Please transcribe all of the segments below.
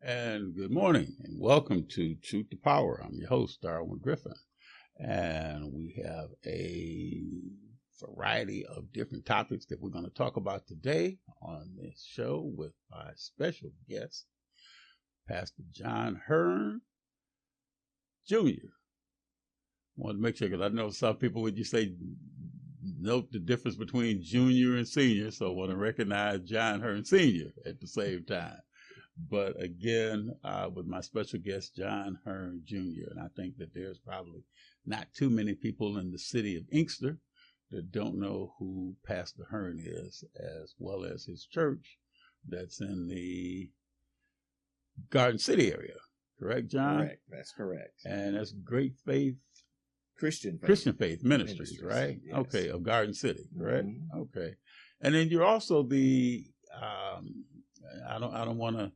And good morning, and welcome to Truth to Power. I'm your host, Darwin Griffin, and we have a variety of different topics that we're going to talk about today on this show with our special guest, Pastor John Hearn Jr. I want to make sure, because I know some people would just say, note the difference between junior and senior, so I want to recognize John Hearn Sr. at the same time. But again, with my special guest, John Hearn Jr., and I think that there's probably not too many people in the city of Inkster that don't know who Pastor Hearn is, as well as his church that's in the Garden City area. Correct, John? Correct. That's correct. And that's Great Faith Christian Faith Ministries, right? Yes. Okay, of Garden City, correct? Mm-hmm. Okay. And then you're also the I don't want to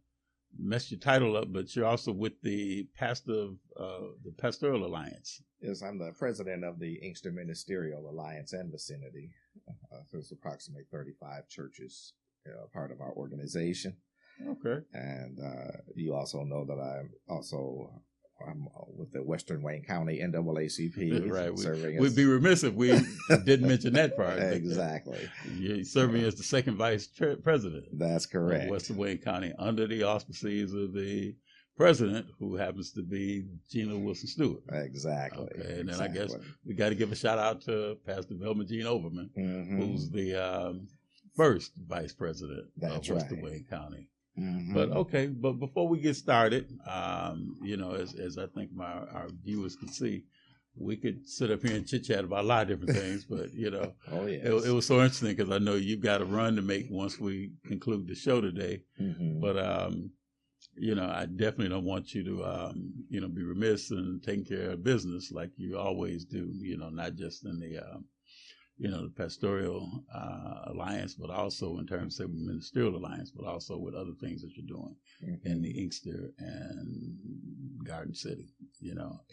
mess your title up, but you're also with the pastor of the Pastoral Alliance. Yes, I'm the president of the Inkster Ministerial Alliance and Vicinity. There's approximately 35 churches part of our organization. Okay. And you also know that I'm with the Western Wayne County NAACP. Right. We'd be remiss if we didn't mention that part. Exactly. You're serving as the second vice president. That's correct. Of Western Wayne County under the auspices of the president, who happens to be Gina Wilson Stewart. Exactly. Okay. And then I guess we got to give a shout out to Pastor Velma Jean Overman, who's the first vice president of Western Wayne County. Mm-hmm. But before we get started, as I think our viewers can see, we could sit up here and chit chat about a lot of different things. But oh, yes. it was so interesting because I know you've got a run to make once we conclude the show today. Mm-hmm. But I definitely don't want you to be remiss in taking care of business like you always do. Not just in the the Pastoral Alliance, but also in terms of Ministerial Alliance, but also with other things that you're doing in the Inkster and Garden City,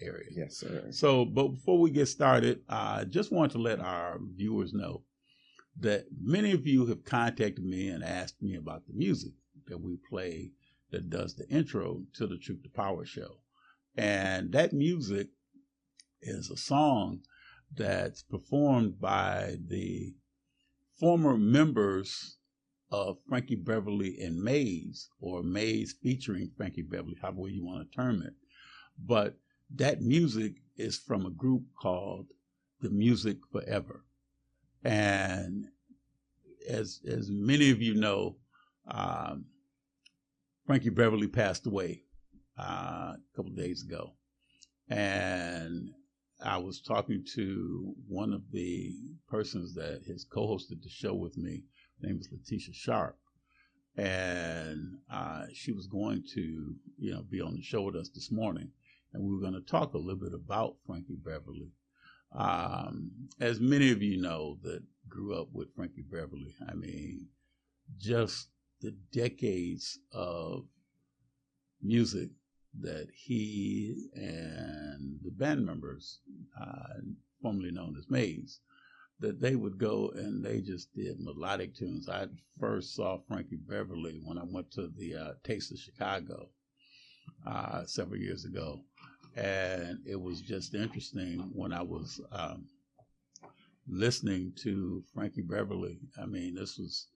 area. Yes, sir. So, but before we get started, I just want to let our viewers know that many of you have contacted me and asked me about the music that we play that does the intro to the Truth to Power show. And that music is a song that's performed by the former members of Frankie Beverly and Maze, or Maze featuring Frankie Beverly, however you want to term it. But that music is from a group called The Music Forever. And as many of you know, Frankie Beverly passed away a couple of days ago. And I was talking to one of the persons that has co-hosted the show with me. Her name is Letitia Sharp. And she was going to, be on the show with us this morning. And we were going to talk a little bit about Frankie Beverly. As many of you know that grew up with Frankie Beverly, I mean, just the decades of music that he and the band members, formerly known as Maze, that they would go and they just did melodic tunes. I first saw Frankie Beverly when I went to the Taste of Chicago several years ago. And it was just interesting when I was listening to Frankie Beverly. I mean, this was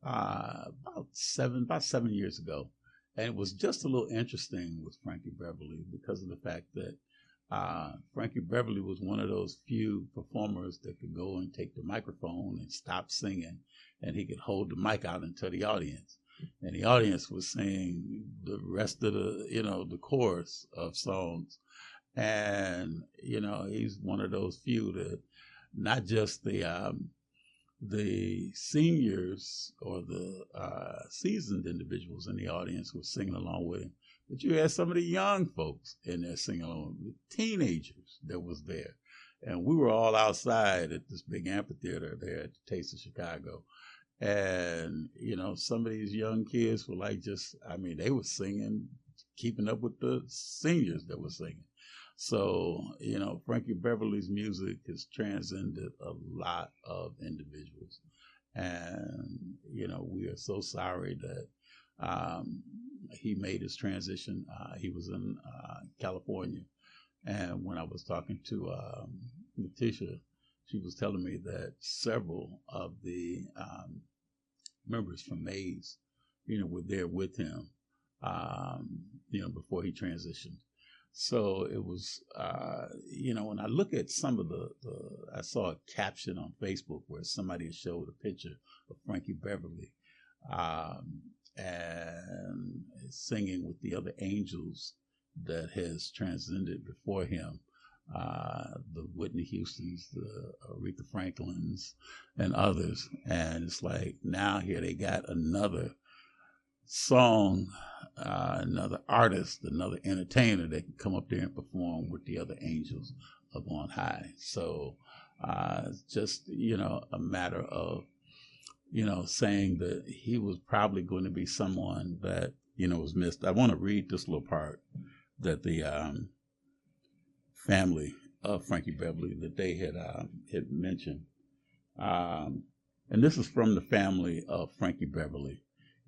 about 7 years ago. And it was just a little interesting with Frankie Beverly because of the fact that Frankie Beverly was one of those few performers that could go and take the microphone and stop singing, and he could hold the mic out into the audience. And the audience was singing the rest of the chorus of songs. And, he's one of those few that not just the seniors or the seasoned individuals in the audience were singing along with him, but you had some of the young folks in there singing along, the teenagers that was there. And we were all outside at this big amphitheater there at the Taste of Chicago. And, some of these young kids were like they were singing, keeping up with the seniors that were singing. So, Frankie Beverly's music has transcended a lot of individuals. And, we are so sorry that he made his transition. He was in California. And when I was talking to Letitia, she was telling me that several of the members from Maze, were there with him, before he transitioned. So it was, when I look at some of I saw a caption on Facebook where somebody showed a picture of Frankie Beverly and singing with the other angels that has transcended before him, the Whitney Houstons, the Aretha Franklins, and others. And it's like now here they got another song, another artist, another entertainer that can come up there and perform with the other angels up on high. So it's just, a matter of, saying that he was probably going to be someone that, was missed. I want to read this little part that the family of Frankie Beverly, that they had mentioned. And this is from the family of Frankie Beverly.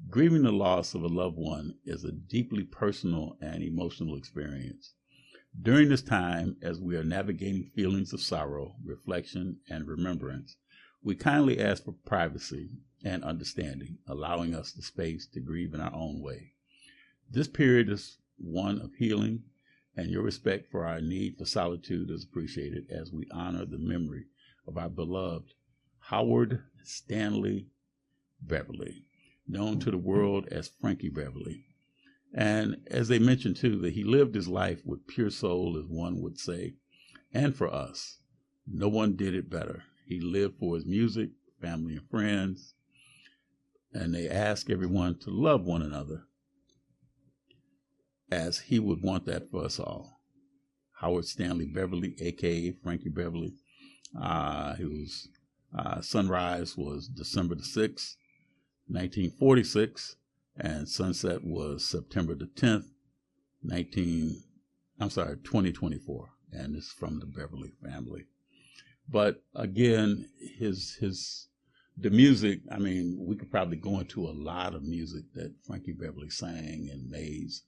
Grieving the loss of a loved one is a deeply personal and emotional experience. During this time, as we are navigating feelings of sorrow, reflection, and remembrance, we kindly ask for privacy and understanding, allowing us the space to grieve in our own way. This period is one of healing, and your respect for our need for solitude is appreciated as we honor the memory of our beloved Howard Stanley Beverly, known to the world as Frankie Beverly. And as they mentioned too, that he lived his life with pure soul, as one would say, and for us, no one did it better. He lived for his music, family, and friends, and they ask everyone to love one another as he would want that for us all. Howard Stanley Beverly, a.k.a. Frankie Beverly, whose sunrise was December the 6th, 1946, and sunset was September the 10th, 2024. And it's from the Beverly family. But again, the music, we could probably go into a lot of music that Frankie Beverly sang and Maze,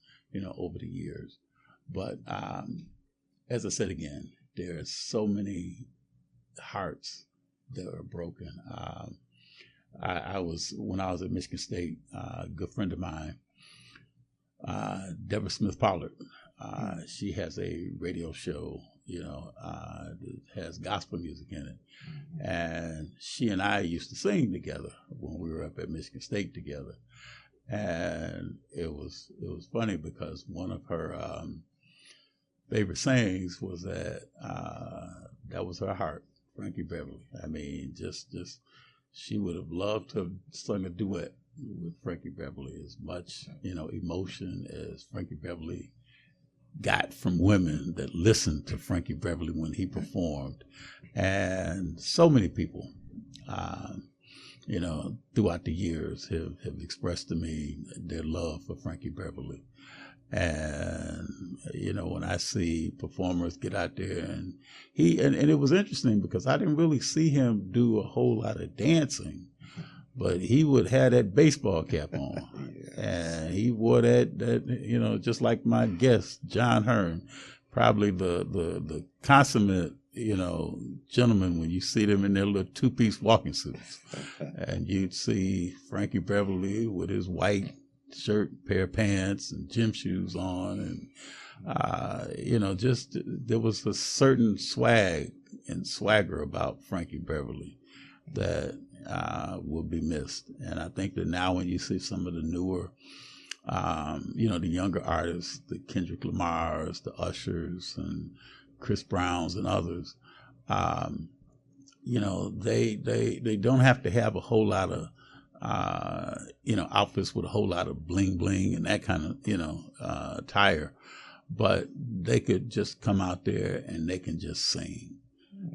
over the years. But as I said again, there's so many hearts that are broken. When I was at Michigan State, a good friend of mine, Deborah Smith Pollard, she has a radio show, that has gospel music in it. And she and I used to sing together when we were up at Michigan State together. And it was funny because one of her favorite sayings was that was her heart, Frankie Beverly. Just she would have loved to have sung a duet with Frankie Beverly. As much, emotion as Frankie Beverly got from women that listened to Frankie Beverly when he performed. And so many people, throughout the years have expressed to me their love for Frankie Beverly. And, when I see performers get out there and it was interesting because I didn't really see him do a whole lot of dancing, but he would have that baseball cap on. Yes. And he wore that, just like my guest, John Hearn, probably the consummate, gentlemen when you see them in their little two-piece walking suits. And you'd see Frankie Beverly with his white shirt, pair of pants, and gym shoes on. And, there was a certain swag and swagger about Frankie Beverly that will be missed. And I think that now when you see some of the newer, the younger artists, the Kendrick Lamars, the Ushers, and Chris Browns and others, they don't have to have a whole lot of, outfits with a whole lot of bling bling and that kind of, attire, but they could just come out there and they can just sing.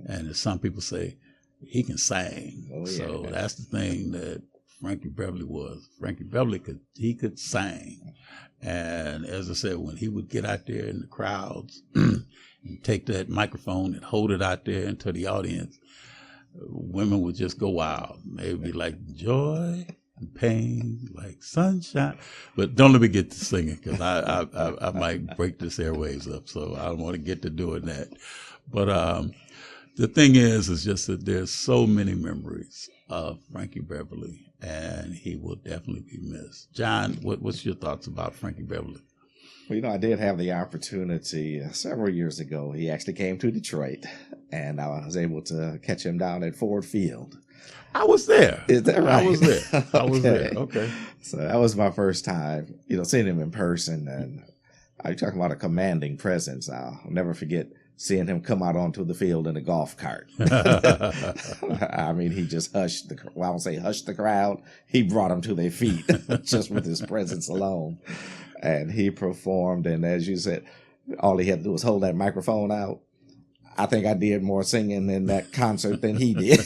And as some people say, he can sing. Oh, yeah. So that's the thing that Frankie Beverly was. Frankie Beverly could sing. And as I said, when he would get out there in the crowds and take that microphone and hold it out there into the audience, women would just go wild. They would be like, joy, pain like sunshine. But don't let me get to singing, because I might break this airwaves up. So I don't want to get to doing that. But the thing is just that there's so many memories of Frankie Beverly, and he will definitely be missed. John, what's your thoughts about Frankie Beverly? Well, I did have the opportunity several years ago. He actually came to Detroit, and I was able to catch him down at Ford Field. I was there. Is that right? I was there. I was there. Okay. So that was my first time, seeing him in person. And I'm talking about a commanding presence. I'll never forget seeing him come out onto the field in a golf cart. I mean, he just hushed I won't say hushed the crowd. He brought them to their feet just with his presence alone. And he performed. And as you said, all he had to do was hold that microphone out. I think I did more singing in that concert than he did,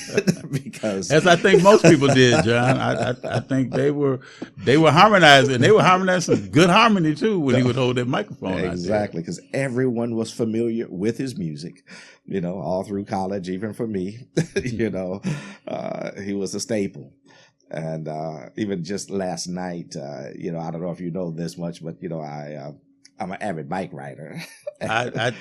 because as I think most people did, John. I think they were harmonizing. They were harmonizing good harmony too when he would hold that microphone. Exactly, because everyone was familiar with his music, all through college, even for me. He was a staple. And even just last night, I don't know if you know this much, but I'm an avid bike rider. I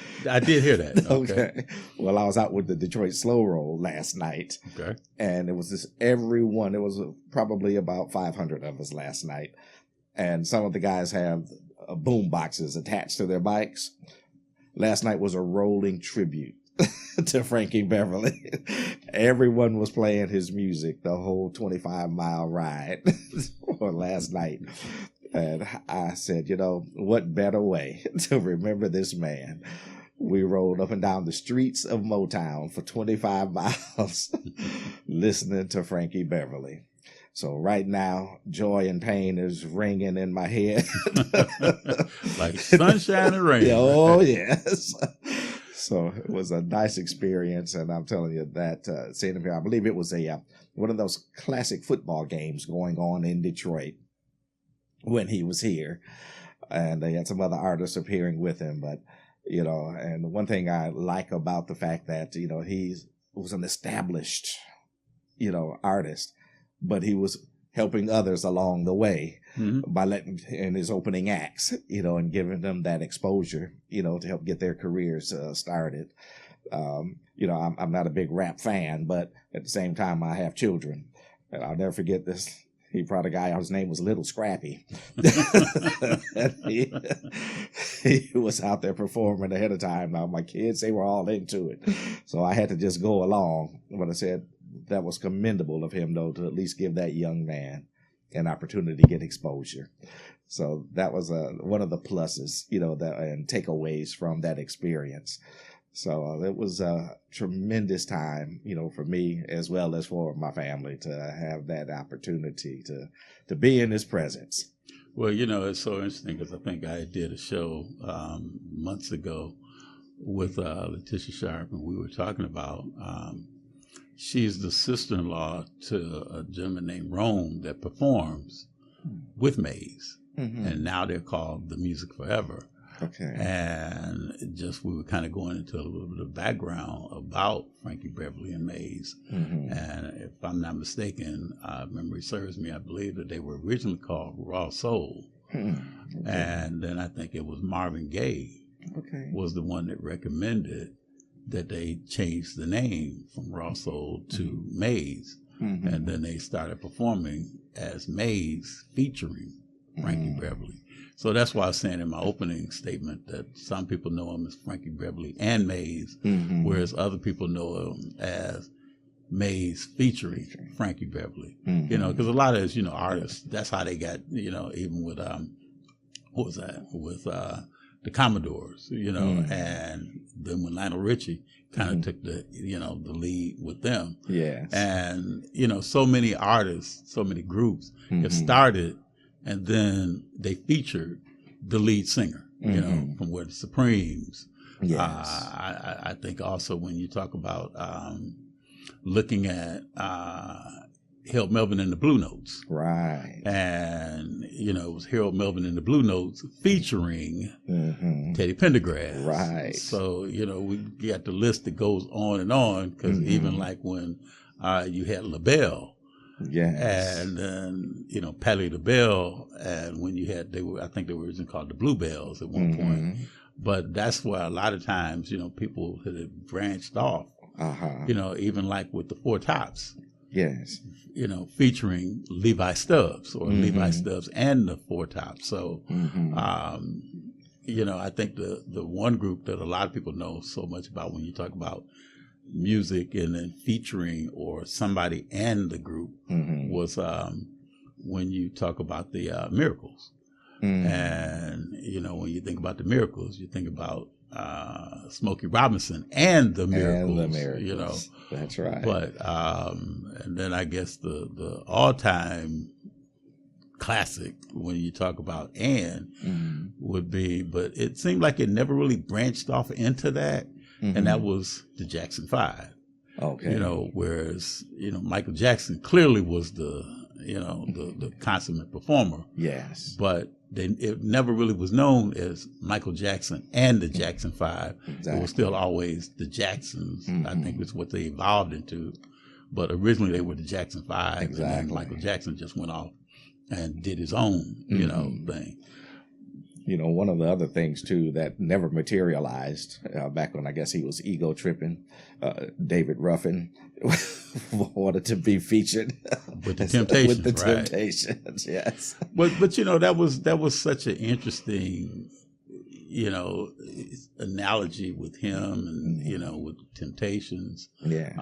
did hear that. Okay. Well, I was out with the Detroit Slow Roll last night. Okay. And it was just everyone. It was probably about 500 of us last night. And some of the guys have boom boxes attached to their bikes. Last night was a rolling tribute to Frankie Beverly. Everyone was playing his music the whole 25-mile ride for last night. And I said, what better way to remember this man? We rode up and down the streets of Motown for 25 miles listening to Frankie Beverly. So right now, joy and pain is ringing in my head. Like sunshine and rain. Oh, yes. So it was a nice experience. And I'm telling you that seeing him here, I believe it was one of those classic football games going on in Detroit when he was here, and they had some other artists appearing with him. But, and one thing I like about the fact that, he was an established, artist, but he was helping others along the way by letting in his opening acts, and giving them that exposure, to help get their careers started. I'm not a big rap fan, but at the same time, I have children, and I'll never forget this. He brought a guy, his name was Little Scrappy. he was out there performing ahead of time. Now, my kids, they were all into it. So I had to just go along. But I said that was commendable of him, though, to at least give that young man an opportunity to get exposure. So that was one of the pluses, and takeaways from that experience. So it was a tremendous time, for me as well as for my family to have that opportunity to be in his presence. Well, it's so interesting because I think I did a show months ago with Letitia Sharp, and we were talking about she's the sister-in-law to a gentleman named Rome that performs with Maze, and now they're called The Music Forever. Okay. And we were kind of going into a little bit of background about Frankie Beverly and Maze. And if I'm not mistaken, memory serves me, I believe that they were originally called Raw Soul. Okay. And then I think it was Marvin Gaye was the one that recommended that they change the name from Raw Soul to Maze. And then they started performing as Maze featuring Frankie Beverly. So that's why I was saying in my opening statement that some people know him as Frankie Beverly and Maze, whereas other people know him as Maze featuring Frankie Beverly. Because a lot of us, artists, that's how they got, even with, what was that? With the Commodores, and then when Lionel Richie kind of took the, the lead with them. Yes. And, so many artists, so many groups have started, and then they featured the lead singer, from where the Supremes. Yes. I think also when you talk about looking at Harold Melvin and the Blue Notes. Right. And, it was Harold Melvin and the Blue Notes featuring Teddy Pendergrass. Right. So, we got the list that goes on and on, because even like when you had LaBelle, Yes. And then, you know, Patti LaBelle, and when you had, I think they were originally called the Bluebells at one point. But that's where a lot of times, you know, people had branched off, you know, even like with the Four Tops. Yes. You know, featuring Levi Stubbs or Levi Stubbs and the Four Tops. So, you know, I think the one group that a lot of people know so much about when you talk about music and then featuring or somebody and the group was when you talk about the Miracles. And, you know, when you think about the Miracles, you think about Smokey Robinson and the Miracles, you know. That's right. But and then I guess the all-time classic when you talk about Ann would be, but it seemed like it never really branched off into that, and that was the Jackson 5. Okay. You know, whereas, you know, Michael Jackson clearly was the, you know, the consummate performer. Yes. But it never really was known as Michael Jackson and the Jackson 5. Exactly. It was still always the Jacksons. I think it's what they evolved into. But originally they were the Jackson 5. Exactly. And then Michael Jackson just went off and did his own, you know, thing. You know, one of the other things, too, that never materialized back when I guess he was ego tripping, David Ruffin wanted to be featured with the Temptations. With the Temptations, yes. But you know, that was such an interesting, you know, analogy with him and, you know, with Temptations. Yes.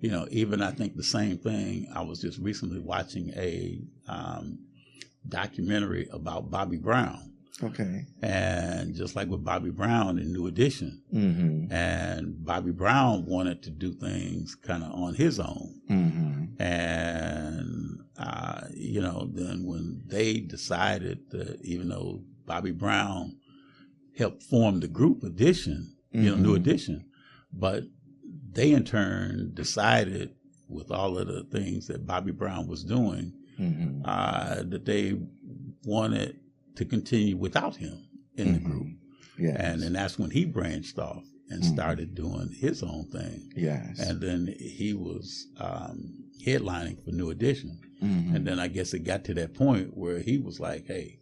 You know, even I think the same thing. I was just recently watching a documentary about Bobby Brown. Okay. And just like with Bobby Brown in New Edition, and Bobby Brown wanted to do things kind of on his own. And, you know, then when they decided that, even though Bobby Brown helped form the group Edition, you know, New Edition, but they in turn decided with all of the things that Bobby Brown was doing, that they wanted to continue without him in the group. Yes. And then that's when he branched off and started doing his own thing. Yes. And then he was headlining for New Edition. And then I guess it got to that point where he was like, hey,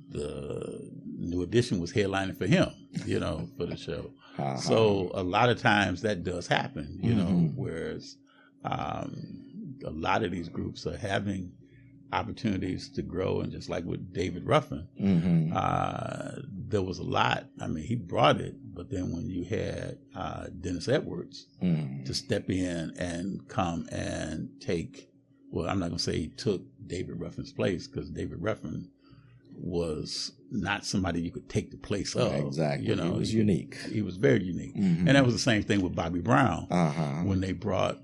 the New Edition was headlining for him, you know, for the show. So a lot of times that does happen, you know, whereas a lot of these groups are having opportunities to grow, and just like with David Ruffin, there was a lot. I mean, he brought it, but then when you had Dennis Edwards to step in and come and take, well, I'm not going to say he took David Ruffin's place, because David Ruffin was not somebody you could take the place of. Exactly. You know, he was unique. He was very unique. And that was the same thing with Bobby Brown when they brought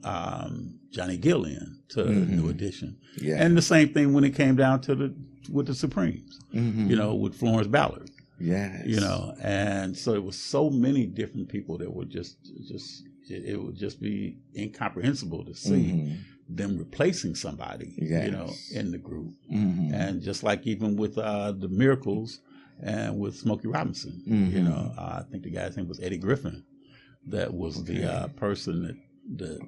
Johnny Gill in to New Edition. Yeah. And the same thing when it came down to with the Supremes, you know, with Florence Ballard. Yes. You know, and so it was so many different people that were just it would just be incomprehensible to see them replacing somebody, you know, in the group. And just like even with the Miracles and with Smokey Robinson, you know, I think the guy's name was Eddie Griffin, that was the person that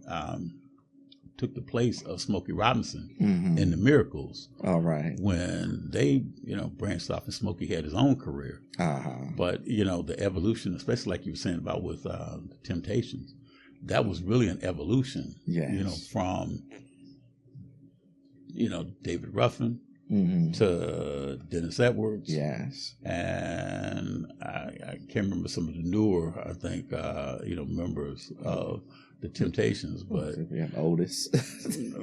took the place of Smokey Robinson in the Miracles. All right. When they, you know, branched off and Smokey had his own career. But, you know, the evolution, especially like you were saying about with the Temptations, that was really an evolution, you know, from, you know, David Ruffin to Dennis Edwards. Yes. And I can't remember some of the newer, I think, you know, members of the Temptations, but Otis,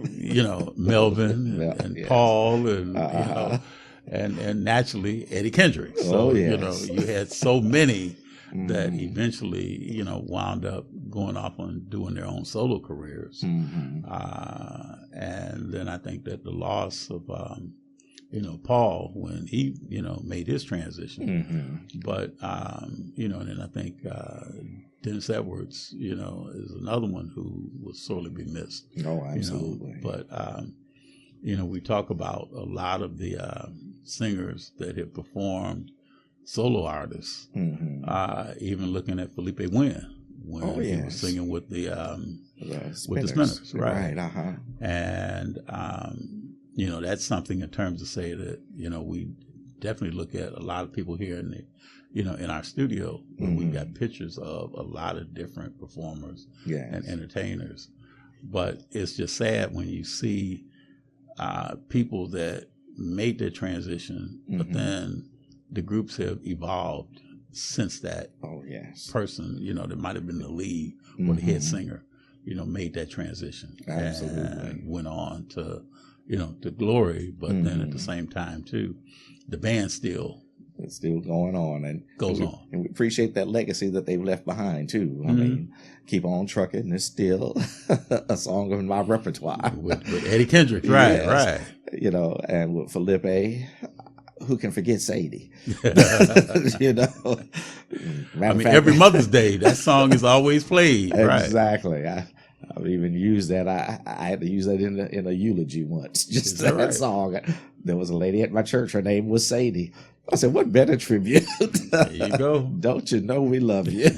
you know, Melvin and Paul, and you know, and naturally Eddie Kendricks. So you know, you had so many that eventually, you know, wound up going off and doing their own solo careers. And then I think that the loss of you know, Paul, when he, you know, made his transition, but you know, and then I think Dennis Edwards, you know, is another one who will sorely be missed. Oh, absolutely. You know? But, you know, we talk about a lot of the singers that have performed, solo artists, even looking at Felipe Wynn when he was singing with the Spinners, right? And you know, that's something in terms of say that, you know, we definitely look at a lot of people here in the, you know, in our studio where we've got pictures of a lot of different performers and entertainers. But it's just sad when you see people that made their transition, but then the groups have evolved since that person, you know, that might have been the lead or the head singer, you know, made that transition and went on to, you know, to glory. But then at the same time, too, the band it's still going on and goes on. And we appreciate that legacy that they've left behind, too. I mean, Keep On Truckin' is still a song in my repertoire. With Eddie Kendricks, right. You know, and with Felipe, who can forget Sadie? You know, I mean, every Mother's Day, that song is always played. Exactly. I've even used that. I had to use that in a eulogy once. Just that song. There was a lady at my church. Her name was Sadie. I said, "What better tribute?" There you go. Don't you know we love you?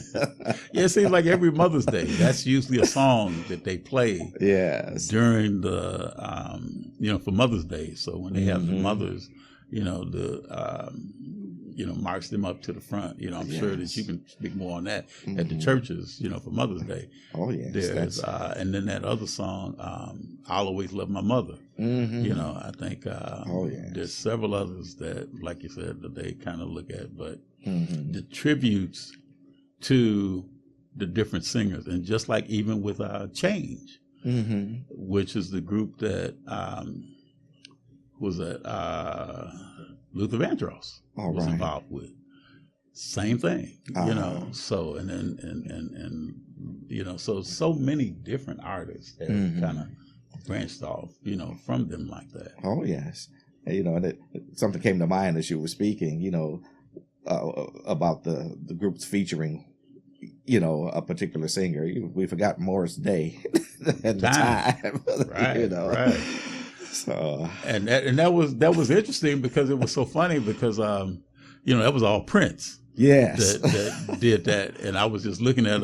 It seems like every Mother's Day, that's usually a song that they play. During the, you know, for Mother's Day. So when they have the mothers, you know, you know, march them up to the front. You know, I'm sure that you can speak more on that at the churches, you know, for Mother's Day. There's, and then that other song, I'll Always Love My Mother. You know, I think there's several others that, like you said, that they kind of look at, but the tributes to the different singers, and just like even with Change, which is the group that was at Luther Vandross was involved with. Same thing, you know. So and then and you know, so many different artists that kind of branched off, you know, from them like that. You know, and something came to mind as you were speaking, you know, about the groups featuring, you know, a particular singer. We forgot Morris Day at the time, right? You know, right. So and that was interesting because it was so funny because you know, that was all Prince. That did that, and I was just looking at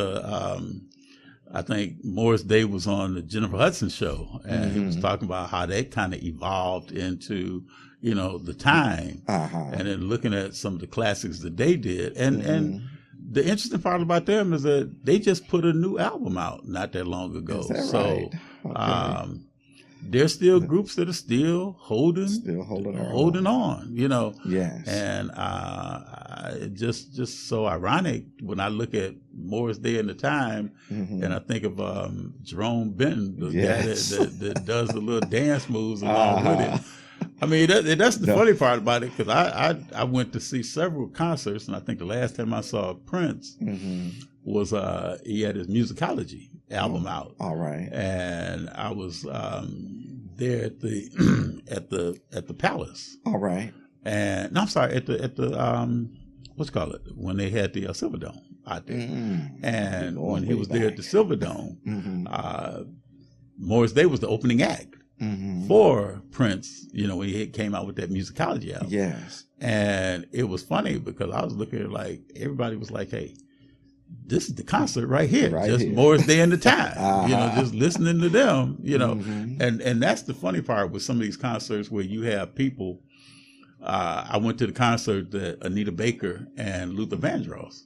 I think Morris Day was on the Jennifer Hudson show, and he was talking about how that kind of evolved into, you know, the time, and then looking at some of the classics that they did, and the interesting part about them is that they just put a new album out not that long ago. Is that right? Okay. There's still groups that are still holding on, you know. And it's just so ironic when I look at Morris Day in the time, and I think of Jerome Benton, the guy that does the little dance moves along with it. I mean, that's the funny part about it, because I went to see several concerts, and I think the last time I saw Prince was he had his Musicology album out. And I was there at the at the Palace. And no, I'm sorry, at the what's it called, when they had the Silverdome out there. And when he was there at the Silverdome, Morris Day was the opening act for Prince, you know, when he came out with that Musicology album. And it was funny because I was looking at it like, everybody was like, hey, this is the concert right here. Just Morris Day and the Time. You know, just listening to them, you know. And that's the funny part with some of these concerts where you have people. I went to the concert that Anita Baker and Luther Vandross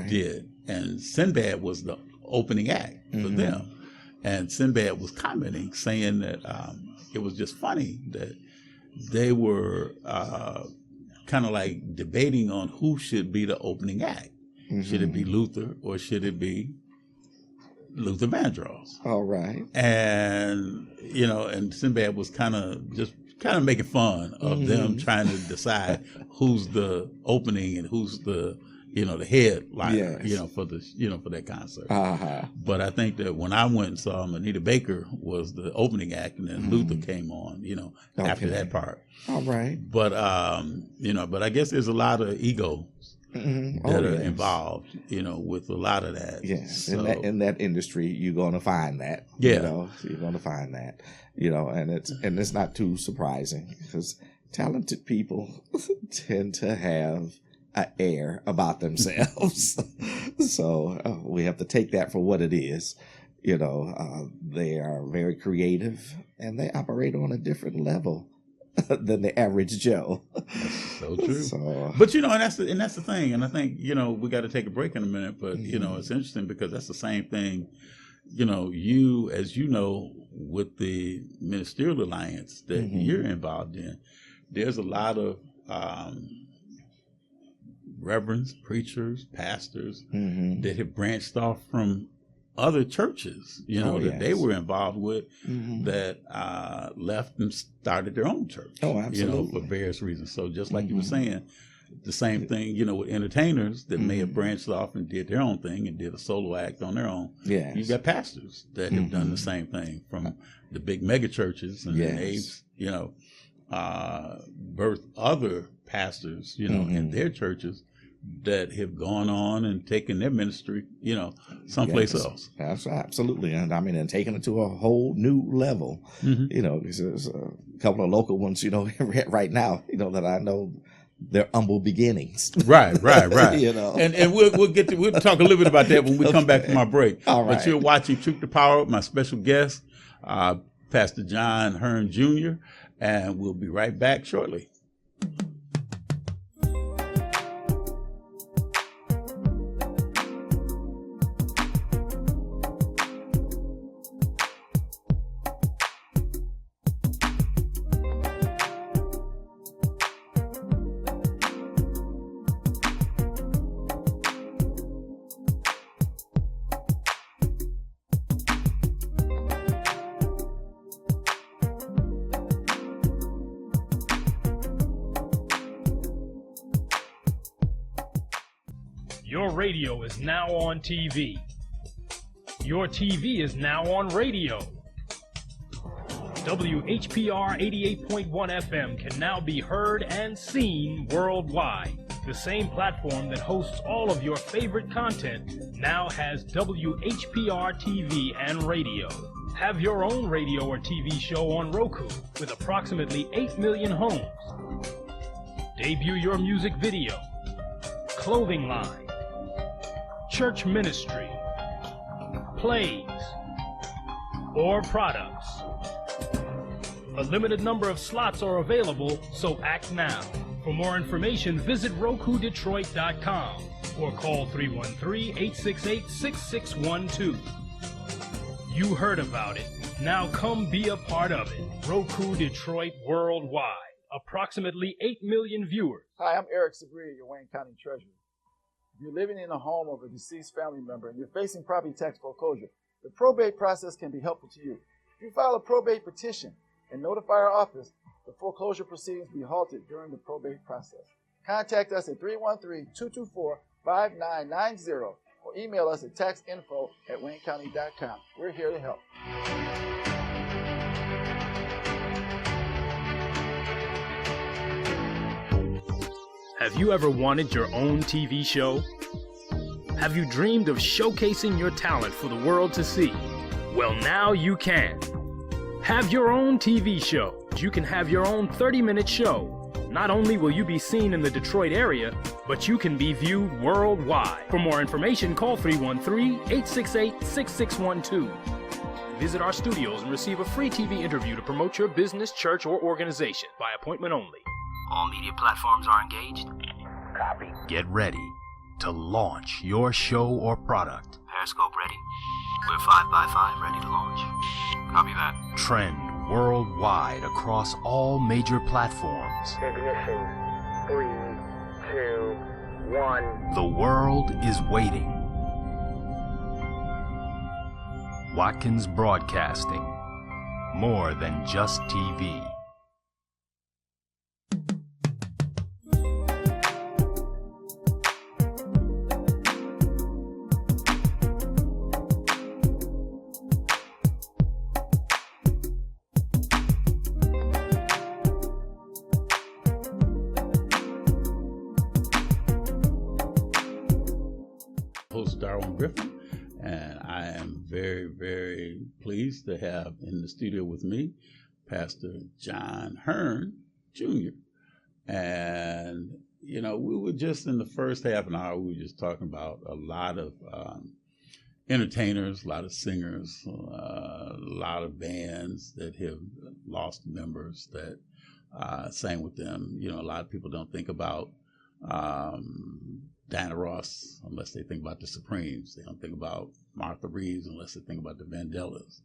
did. And Sinbad was the opening act for them. And Sinbad was commenting, saying that it was just funny that they were kind of like debating on who should be the opening act. Should it be Luther or should it be Luther Vandross? And, you know, and Sinbad was kind of making fun of them trying to decide who's the opening and who's the, you know, the headliner, you know, for the, you know, for that concert. But I think that when I went and saw him, Anita Baker was the opening act, and then Luther came on, you know, after that part. But you know, but I guess there's a lot of egos that are involved, you know, with a lot of that. So, in that industry, you're going to find that. You know, you're going to find that. You know, and it's not too surprising because talented people tend to have an air about themselves. So we have to take that for what it is. They are very creative, and they operate on a different level than the average Joe. That's so true. So, but and that's the thing. And I think we got to take a break in a minute. But it's interesting because that's the same thing. You, as with the Ministerial Alliance that you're involved in, there's a lot of reverends, preachers, pastors that have branched off from other churches, that they were involved with that left and started their own church. Oh, absolutely. For various reasons. So just like you were saying, the same thing, with entertainers that may have branched off and did their own thing and did a solo act on their own. Yes. You've got pastors that have done the same thing from the big mega churches, and they've, birthed other pastors, in their churches that have gone on and taken their ministry, someplace else. That's absolutely. And and taking it to a whole new level. There's a couple of local ones, right now, that I know their humble beginnings. Right. And we'll talk a little bit about that when we come back from our break. All right. But you're watching Truth to Power with my special guest, Pastor John Hearn Jr., and we'll be right back shortly. Your radio is now on TV. Your TV is now on radio. WHPR 88.1 FM can now be heard and seen worldwide. The same platform that hosts all of your favorite content now has WHPR TV and radio. Have your own radio or TV show on Roku with approximately 8 million homes. Debut your music video, clothing line, church ministry, plays, or products. A limited number of slots are available, so act now. For more information, visit RokuDetroit.com or call 313-868-6612. You heard about it. Now come be a part of it. Roku Detroit Worldwide. Approximately 8 million viewers. Hi, I'm Eric Sabria, your Wayne County Treasurer. If you're living in a home of a deceased family member and you're facing property tax foreclosure, the probate process can be helpful to you. If you file a probate petition and notify our office, the foreclosure proceedings will be halted during the probate process. Contact us at 313-224-5990 or email us at taxinfo@waynecounty.com. We're here to help. Have you ever wanted your own TV show? Have you dreamed of showcasing your talent for the world to see? Well, now you can. Have your own TV show. You can have your own 30-minute show. Not only will you be seen in the Detroit area, but you can be viewed worldwide. For more information, call 313-868-6612. Visit our studios and receive a free TV interview to promote your business, church, or organization by appointment only. All media platforms are engaged. Copy. Get ready to launch your show or product. Periscope ready. We're 5x5 ready to launch. Copy that. Trend worldwide across all major platforms. Ignition. 3, 2, 1. The world is waiting. Watkins Broadcasting. More than just TV. Host Darwin Griffin, and I am very, very pleased to have in the studio with me Pastor John Hearn Jr. And we were just in the first half an hour, we were just talking about a lot of entertainers, a lot of singers, a lot of bands that have lost members that sang with them. A lot of people don't think about Diana Ross unless they think about the Supremes. They don't think about Martha Reeves unless they think about the Vandellas.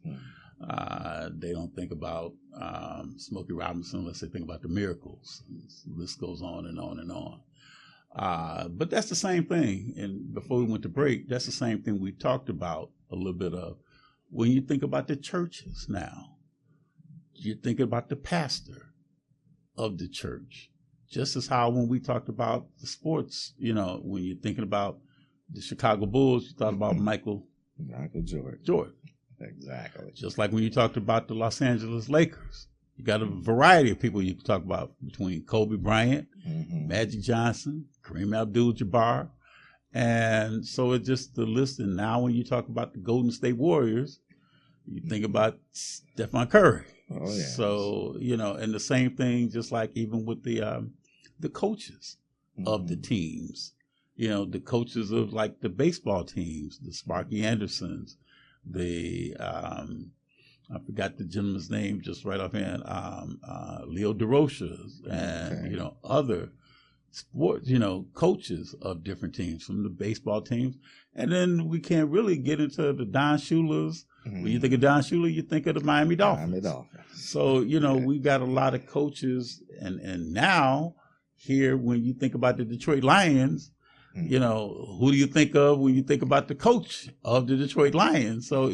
They don't think about Smokey Robinson unless they think about the Miracles. The list goes on and on and on. But that's the same thing. And before we went to break, that's the same thing we talked about a little bit of. When you think about the churches now, you're thinking about the pastor of the church. Just as how when we talked about the sports, when you're thinking about the Chicago Bulls, you thought about Michael Jordan. Exactly. Just like when you talked about the Los Angeles Lakers. You got a variety of people you can talk about between Kobe Bryant, Magic Johnson, Kareem Abdul-Jabbar. And so it's just the list. And now when you talk about the Golden State Warriors, you think about Stephen Curry. Oh, yeah. So, and the same thing, just like even with the coaches of the teams, the coaches of like the baseball teams, the Sparky Andersons, the I forgot the gentleman's name just right offhand, Leo DeRochas, and other sports, coaches of different teams from the baseball teams. And then we can't really get into the Don Shula's. When you think of Don Shula, you think of the Miami Dolphins. So, we've got a lot of coaches, and now here when you think about the Detroit Lions, who do you think of when you think about the coach of the Detroit Lions? So,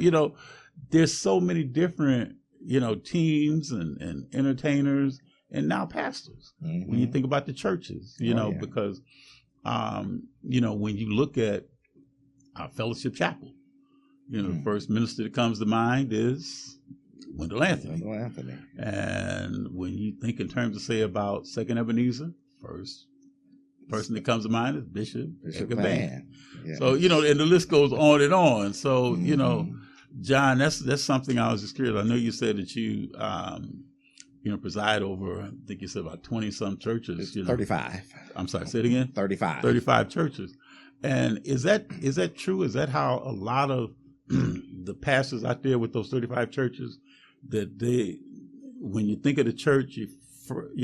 there's so many different, teams and entertainers and now pastors. When you think about the churches, because, when you look at our Fellowship Chapel, the first minister that comes to mind is Wendell Anthony. And when you think in terms of, say, about Second Ebenezer, first person that comes to mind is Bishop Edgar Vann. Yes. So, and the list goes on and on. So, John, that's something I was just curious. I know you said that you, preside over, I think you said about 20-some churches. 35. I'm sorry, say it again? 35. 35 churches. And is that true? Is that how a lot of the pastors out there with those 35 churches, that they, when you think of the church, you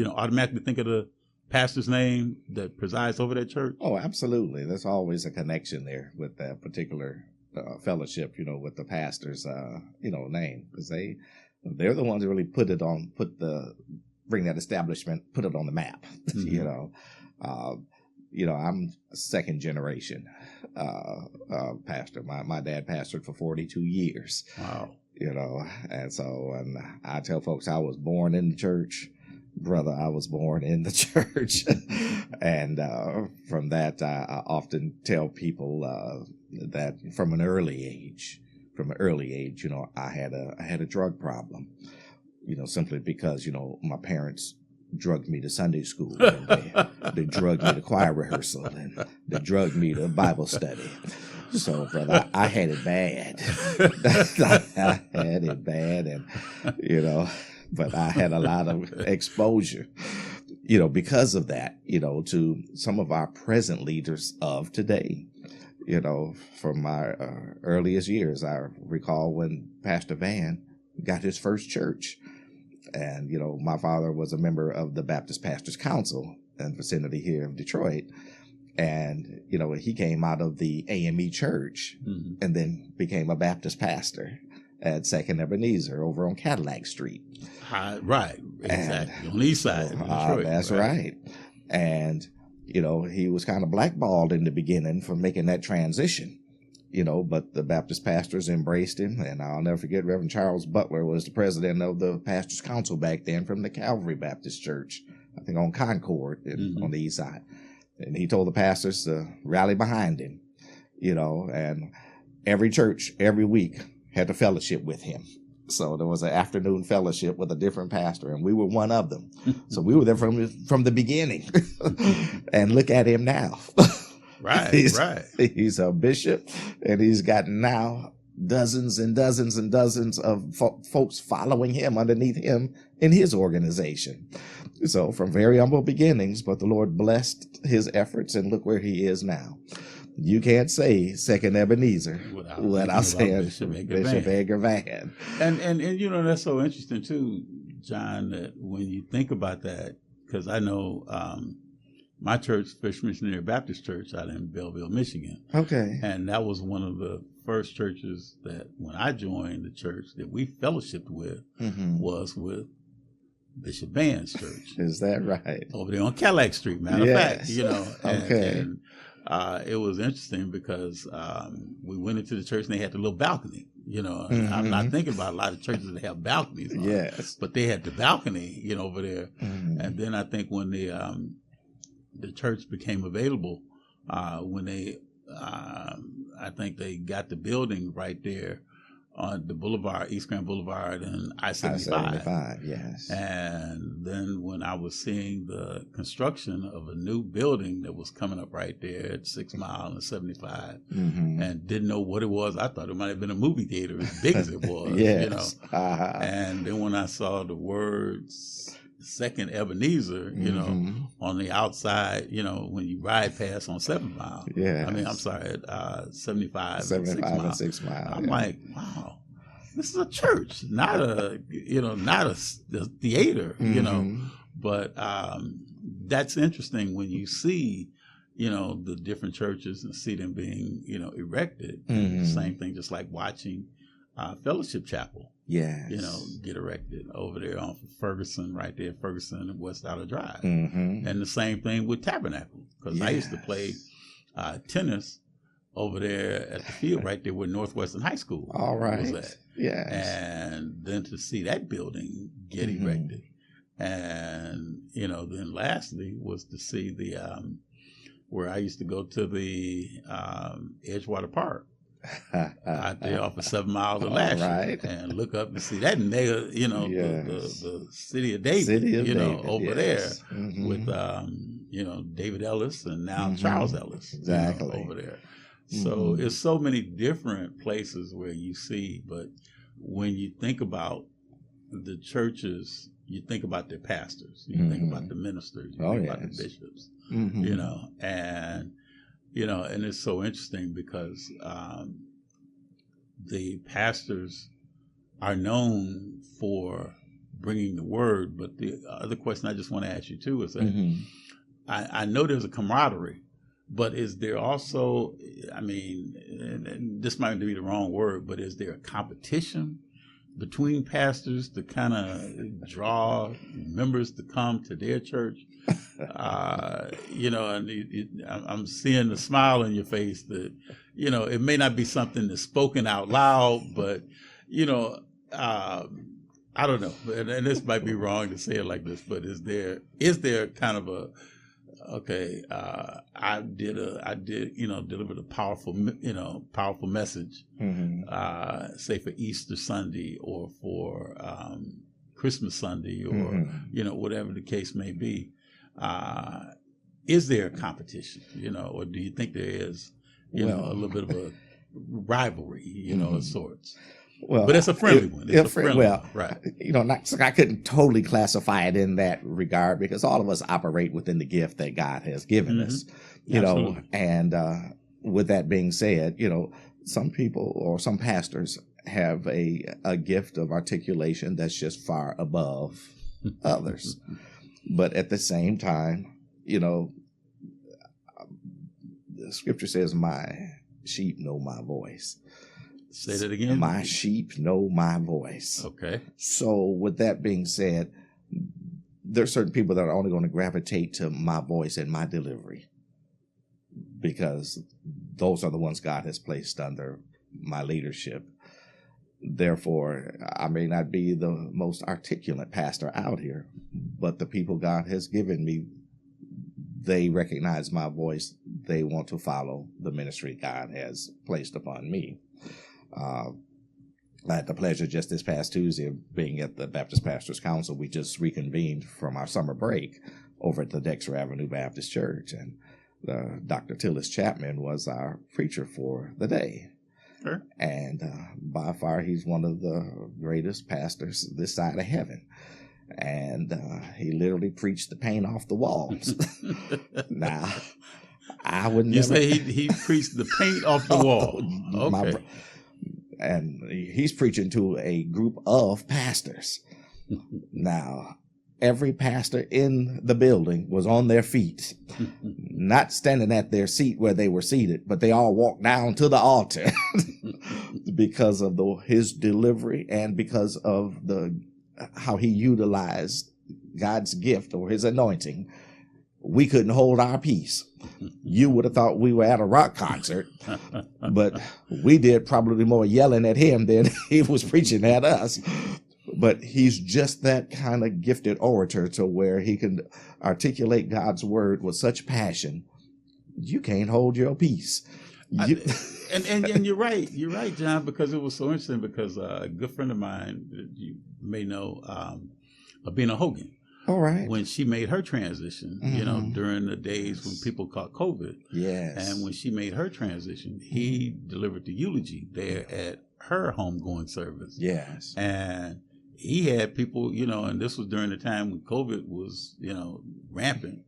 automatically think of the pastor's name that presides over that church? Oh, absolutely. There's always a connection there with that particular fellowship, with the pastor's, name, because they're the ones who really bring that establishment, put it on the map. I'm a second generation pastor. My dad pastored for 42 years. Wow. And I tell folks I was born in the church. Brother, I was born in the church. And from that, I often tell people that from an early age, I had a drug problem, simply because, my parents drugged me to Sunday school, and they drugged me to choir rehearsal, and they drugged me to Bible study. So, brother, I had it bad. I had it bad, and, but I had a lot of exposure, because of that, to some of our present leaders of today. From my earliest years, I recall when Pastor Vann got his first church. And, my father was a member of the Baptist Pastors Council in the vicinity here of Detroit. And, he came out of the AME church and then became a Baptist pastor at Second Ebenezer over on Cadillac Street. Right, exactly. On the east side of Detroit. That's right. And, he was kind of blackballed in the beginning for making that transition. But the Baptist pastors embraced him, and I'll never forget Reverend Charles Butler was the president of the Pastors Council back then from the Calvary Baptist Church, I think on Concord on the east side. And he told the pastors to rally behind him, and every church, every week had a fellowship with him. So there was an afternoon fellowship with a different pastor, and we were one of them. So we were there from the beginning. And look at him now. Right, He's a bishop, and he's got now dozens and dozens and dozens of folks following him underneath him in his organization. So from very humble beginnings, but the Lord blessed his efforts, and look where he is now. You can't say Second Ebenezer without saying Bishop Edgar Vann. And you know, that's so interesting too, John, that when you think about that, because I know my church, First Missionary Baptist Church, out in Belleville, Michigan. Okay. And that was one of the first churches that when I joined the church that we fellowshiped with was with Bishop Vann's church. Is that right? Over there on Cadillac Street, matter of fact, you know. Okay. And it was interesting because we went into the church and they had the little balcony, you know. I'm not thinking about a lot of churches that have balconies. Yes. But they had the balcony, you know, over there. And then I think when the church became available, when they, I think they got the building right there on the boulevard, East Grand Boulevard and I-75. I-75, yes. And then when I was seeing the construction of a new building that was coming up right there at 6 Mile and 75 and didn't know what it was, I thought it might have been a movie theater as big as it was, yes. you know. And then when I saw the words Second Ebenezer, you know, on the outside, you know, when you ride past on 7 Mile. Yeah. I mean, I'm sorry, 75 and 6 Mile. I'm like, wow, this is a church, not a, you know, not a theater, you know. But that's interesting when you see, you know, the different churches and see them being, you know, erected. Same thing, just like watching Fellowship Chapel. Yes. You know, get erected over there on Ferguson, right there, Ferguson and West Outer Drive. And the same thing with Tabernacle, because I used to play tennis over there at the field right there where Northwestern High School was at. Yes. And then to see that building get erected. And, you know, then lastly was to see the, where I used to go to the Edgewater Park. Out there off of 7 Miles of Lasher, and look up and see that mega, you know, the city of David, you know, over there with, you know, David Ellis and now Charles Ellis, exactly, you know, over there. So it's so many different places where you see, but when you think about the churches, you think about their pastors, you think about the ministers, you think about the bishops, you know, and you know, and it's so interesting because the pastors are known for bringing the word. But the other question I just want to ask you too is that I know there's a camaraderie, but is there also, I mean, and this might be the wrong word, but is there a competition between pastors to kind of draw members to come to their church? You know, and I'm seeing the smile on your face that, you know, it may not be something that's spoken out loud, but, you know, I don't know, and this might be wrong to say it like this, but is there kind of a, okay, I did, you know, delivered a powerful message, say for Easter Sunday or for Christmas Sunday or, you know, whatever the case may be. Is there a competition, you know, or do you think there is, you know, a little bit of a rivalry, you know, of sorts? Well, but it's a friendly one. It's a friendly one, right? You know, I couldn't totally classify it in that regard because all of us operate within the gift that God has given us, you know. And with that being said, you know, some people or some pastors have a gift of articulation that's just far above others. But at the same time, you know, the scripture says, "My sheep know my voice." Say that again. My sheep know my voice. Okay. So with that being said, there are certain people that are only going to gravitate to my voice and my delivery because those are the ones God has placed under my leadership. Therefore, I may not be the most articulate pastor out here, but the people God has given me, they recognize my voice. They want to follow the ministry God has placed upon me. I had the pleasure just this past Tuesday of being at the Baptist Pastors Council. We just reconvened from our summer break over at the Dexter Avenue Baptist Church, and Dr. Tillis Chapman was our preacher for the day. Sure. And by far, he's one of the greatest pastors this side of heaven. and he literally preached the paint off the walls. Now, I would never. You say he preached the paint off the wall. Okay. And he's preaching to a group of pastors. Now, every pastor in the building was on their feet, not standing at their seat where they were seated, but they all walked down to the altar because of his delivery and because of how he utilized God's gift or his anointing. We couldn't hold our peace. You would have thought we were at a rock concert, but we did probably more yelling at him than he was preaching at us. But he's just that kind of gifted orator to where he can articulate God's word with such passion. You can't hold your peace. And you're right. You're right, John, because it was so interesting because a good friend of mine that you may know, Abina Hogan. All right. When she made her transition, during the days when people caught COVID. Yes. And when she made her transition, he delivered the eulogy there at her homegoing service. Yes. And he had people, and this was during the time when COVID was, rampant,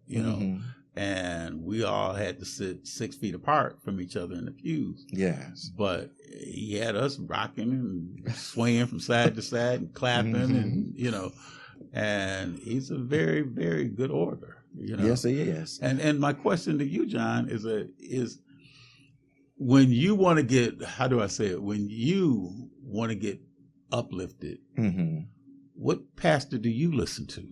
and we all had to sit 6 feet apart from each other in the pews. Yes. But he had us rocking and swaying from side to side and clapping and, and he's a very, very good orator. Yes, he is. And my question to you, John, is when you want to get, how do I say it? When you want to get uplifted, what pastor do you listen to?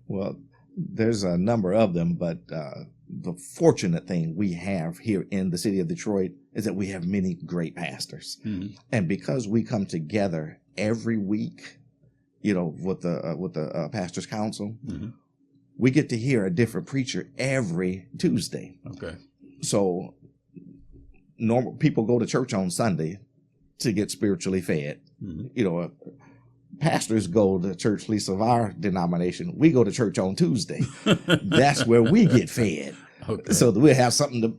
Well, there's a number of them, but the fortunate thing we have here in the city of Detroit is that we have many great pastors. And because we come together every week, with the Pastors Council, we get to hear a different preacher every Tuesday. Okay. So normal people go to church on Sunday to get spiritually fed. Pastors go to church, at least of our denomination. We go to church on Tuesday. That's where we get fed. Okay. So that we'll have something to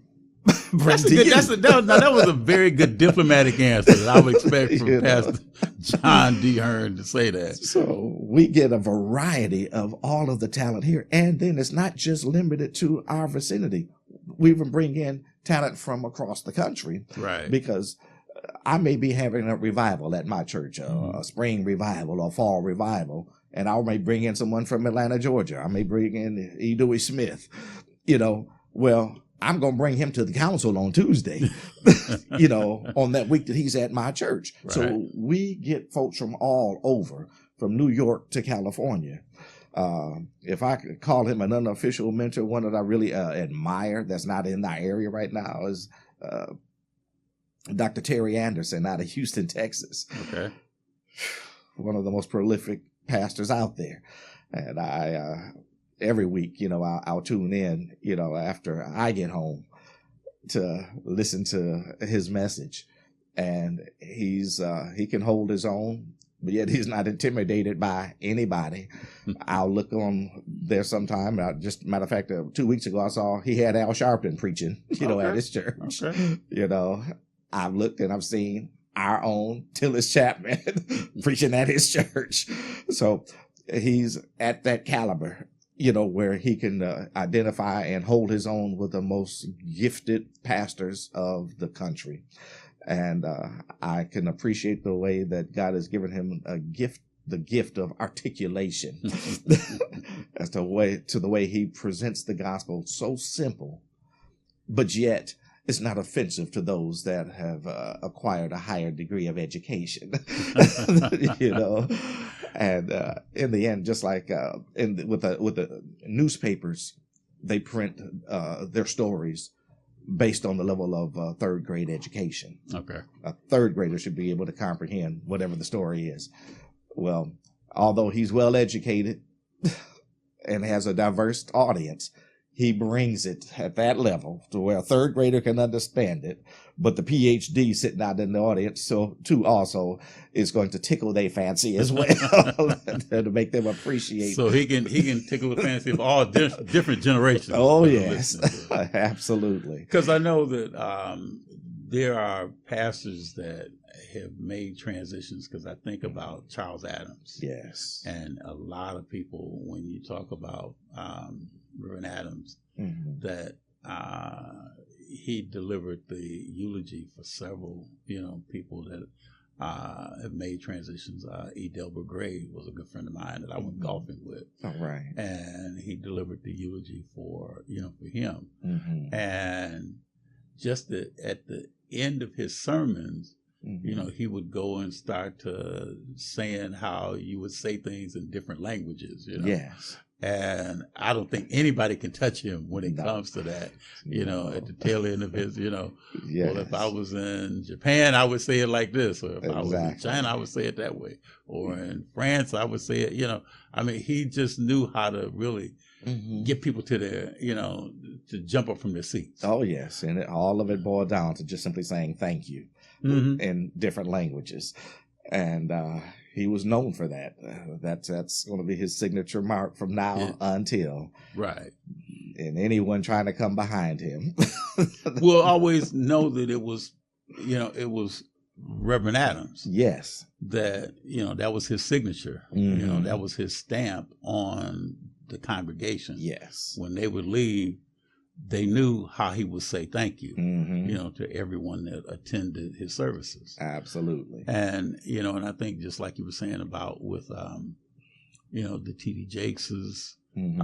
bring to you. That was a very good diplomatic answer that I would expect from Pastor John D. Hearn to say that. So we get a variety of all of the talent here. And then it's not just limited to our vicinity. We even bring in talent from across the country. Right. Because I may be having a revival at my church, a spring revival or fall revival, and I may bring in someone from Atlanta, Georgia. I may bring in E. Dewey Smith. Well, I'm going to bring him to the council on Tuesday, on that week that he's at my church. Right. So we get folks from all over, from New York to California. If I could call him an unofficial mentor, one that I really admire that's not in our area right now is Dr. Terry Anderson out of Houston, Texas. Okay. One of the most prolific pastors out there. And I every week, I'll tune in, after I get home to listen to his message. And he can hold his own, but yet he's not intimidated by anybody. I'll look on there sometime. Matter of fact, 2 weeks ago, I saw he had Al Sharpton preaching, at his church. Okay. I've looked and I've seen our own Tillis Chapman preaching at his church. So he's at that caliber, where he can identify and hold his own with the most gifted pastors of the country. And I can appreciate the way that God has given him the gift of articulation as to the way he presents the gospel. So simple, but yet it's not offensive to those that have acquired a higher degree of education, And in the end, just like with the newspapers, they print their stories based on the level of third grade education. Okay. A third grader should be able to comprehend whatever the story is. Well, although he's well educated and has a diverse audience, he brings it at that level to where a third grader can understand it, but the PhD sitting out in the audience, so too, also is going to tickle their fancy as well to make them appreciate. So he can tickle the fancy of all different generations. Oh yes, absolutely. Because I know that there are pastors that have made transitions, because I think about Charles Adams. Yes. And a lot of people, when you talk about Reverend Adams, that he delivered the eulogy for several, people that have made transitions. E. Delbert Gray was a good friend of mine that I went golfing with. All right. And he delivered the eulogy for him. And just at the end of his sermons, he would go and start to saying how you would say things in different languages, Yes. And I don't think anybody can touch him when it comes to that, at the tail end of his, Yes. Well, if I was in Japan, I would say it like this, or if I was in China, I would say it that way, or in France, I would say it, he just knew how to really get people to their, to jump up from their seats. Oh, yes. And all of it boiled down to just simply saying thank you in different languages. And he was known for that. That's going to be his signature mark from now until. Right. And anyone trying to come behind him will always know that it was Reverend Adams. Yes. That, that was his signature. That was his stamp on the congregation. Yes. When they would leave, they knew how he would say thank you, to everyone that attended his services. Absolutely. And, and I think just like you were saying about with, the T.D. Jakeses, and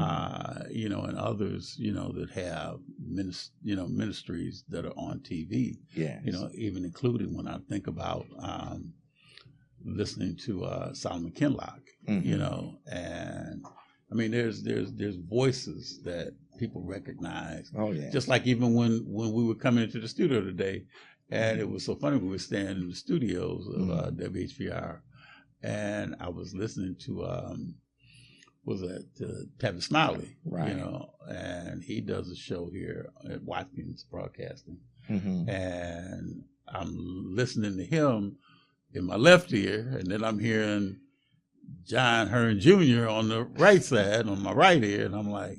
others, that have ministries that are on TV, yes. Even including when I think about listening to Solomon Kinloch, and I mean, there's voices that people recognize. Oh yeah. Just like even when we were coming into the studio today, and it was so funny, we were standing in the studios of WHPR, and I was listening to Tavis Smiley, right? And he does a show here at Watkins Broadcasting, and I'm listening to him in my left ear, and then I'm hearing John Hearn Jr. on the right side, on my right ear, and I'm like,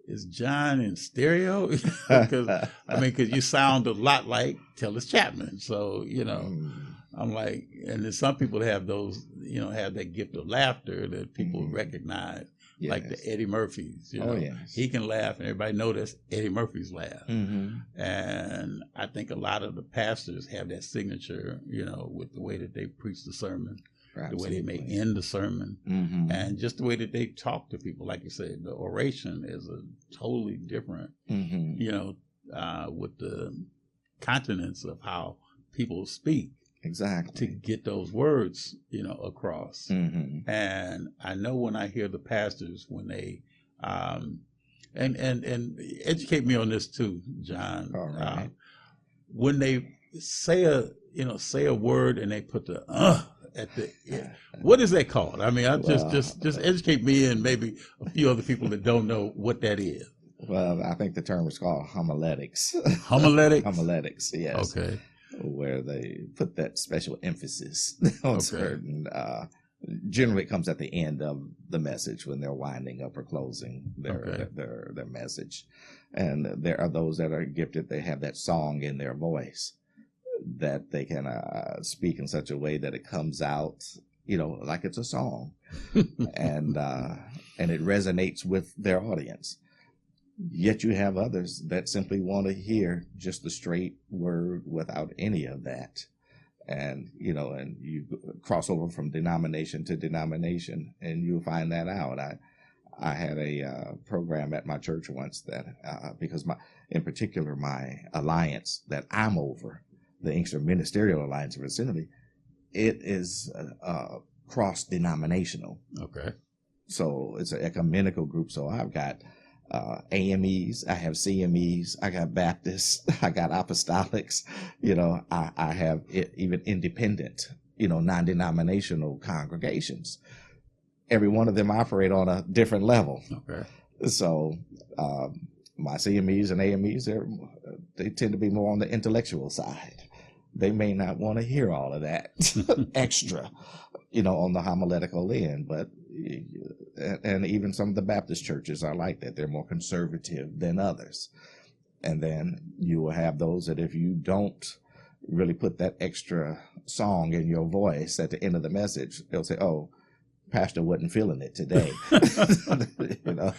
is John in stereo? Because you sound a lot like Tellus Chapman. So, I'm like, and then some people have those, have that gift of laughter that people recognize, like the Eddie Murphys. Yes. He can laugh, and everybody knows that's Eddie Murphy's laugh. And I think a lot of the pastors have that signature, with the way that they preach the sermon. Absolutely. The way they may end the sermon, and just the way that they talk to people. Like you said, the oration is a totally different, with the continence of how people speak. Exactly. To get those words, across. And I know when I hear the pastors, when they, and educate me on this too, John. All right. When they say a word and they put the at the end. What is that called? I mean, just educate me and maybe a few other people that don't know what that is. Well, I think the term is called homiletics. Homiletics? Homiletics, yes. Okay. Where they put that special emphasis on certain, generally it comes at the end of the message when they're winding up or closing their message. And there are those that are gifted, they have that song in their voice that they can speak in such a way that it comes out, like it's a song, and it resonates with their audience. Yet you have others that simply want to hear just the straight word without any of that, and and you cross over from denomination to denomination, and you'll find that out. I had a program at my church once that because in particular my alliance that I'm over, the Inkster Ministerial Alliance of Vicinity, it is cross-denominational. Okay. So it's an ecumenical group. So I've got AMEs, I have CMEs, I got Baptists, I got Apostolics, I have even independent, non-denominational congregations. Every one of them operate on a different level. Okay. So my CMEs and AMEs, they tend to be more on the intellectual side. They may not want to hear all of that extra, on the homiletical end, but, and even some of the Baptist churches are like that. They're more conservative than others. And then you will have those that if you don't really put that extra song in your voice at the end of the message, they'll say, "Oh, pastor wasn't feeling it today." You know.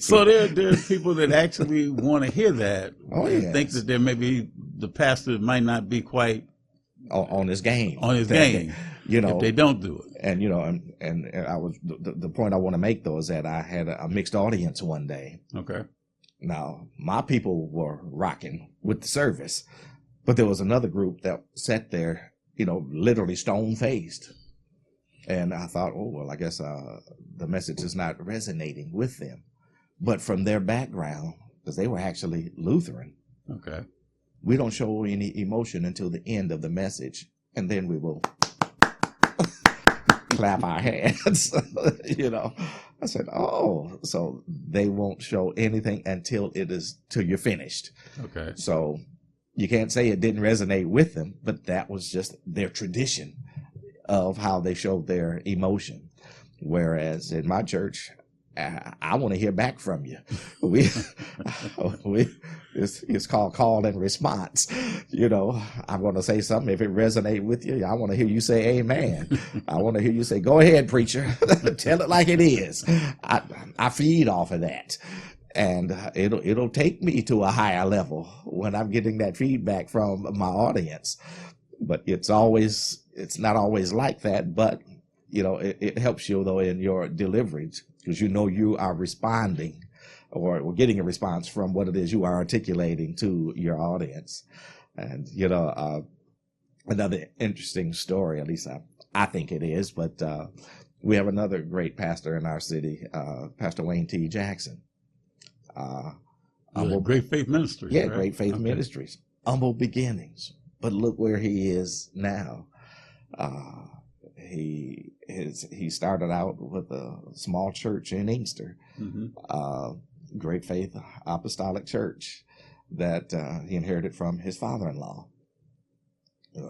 So there's people that actually want to hear that. Oh, and yes. think that there maybe the pastor might not be quite on his game. on his game. You know, if they don't do it. and you know, and I was the point I want to make though is that I had a mixed audience one day. Okay. Now my people were rocking with the service, but there was another group that sat there, you know, literally stone faced. And I thought, oh, well, I guess the message is not resonating with them. But from their background, because they were actually Lutheran, Okay. we don't show any emotion until the end of the message. And then we will clap our hands, you know. I said, oh, so they won't show anything until you're finished. Okay. So you can't say it didn't resonate with them, but that was just their tradition of how they showed their emotion. Whereas in my church, I want to hear back from you. It's called call and response. You know, I'm going to say something. If it resonates with you, I want to hear you say amen. I want to hear you say, go ahead, preacher. Tell it like it is. I feed off of that. And it'll take me to a higher level when I'm getting that feedback from my audience. But it's not always like that. But, you know, it helps you, though, in your deliveries, because you know you are responding or getting a response from what it is you are articulating to your audience. And, you know, another interesting story, at least I think it is, but we have another great pastor in our city, Pastor Wayne T. Jackson. Great Faith Ministries. Yeah, right? Great Faith Ministries. Humble beginnings. But look where he is now. He started out with a small church in Inkster, Great Faith Apostolic Church, that he inherited from his father-in-law.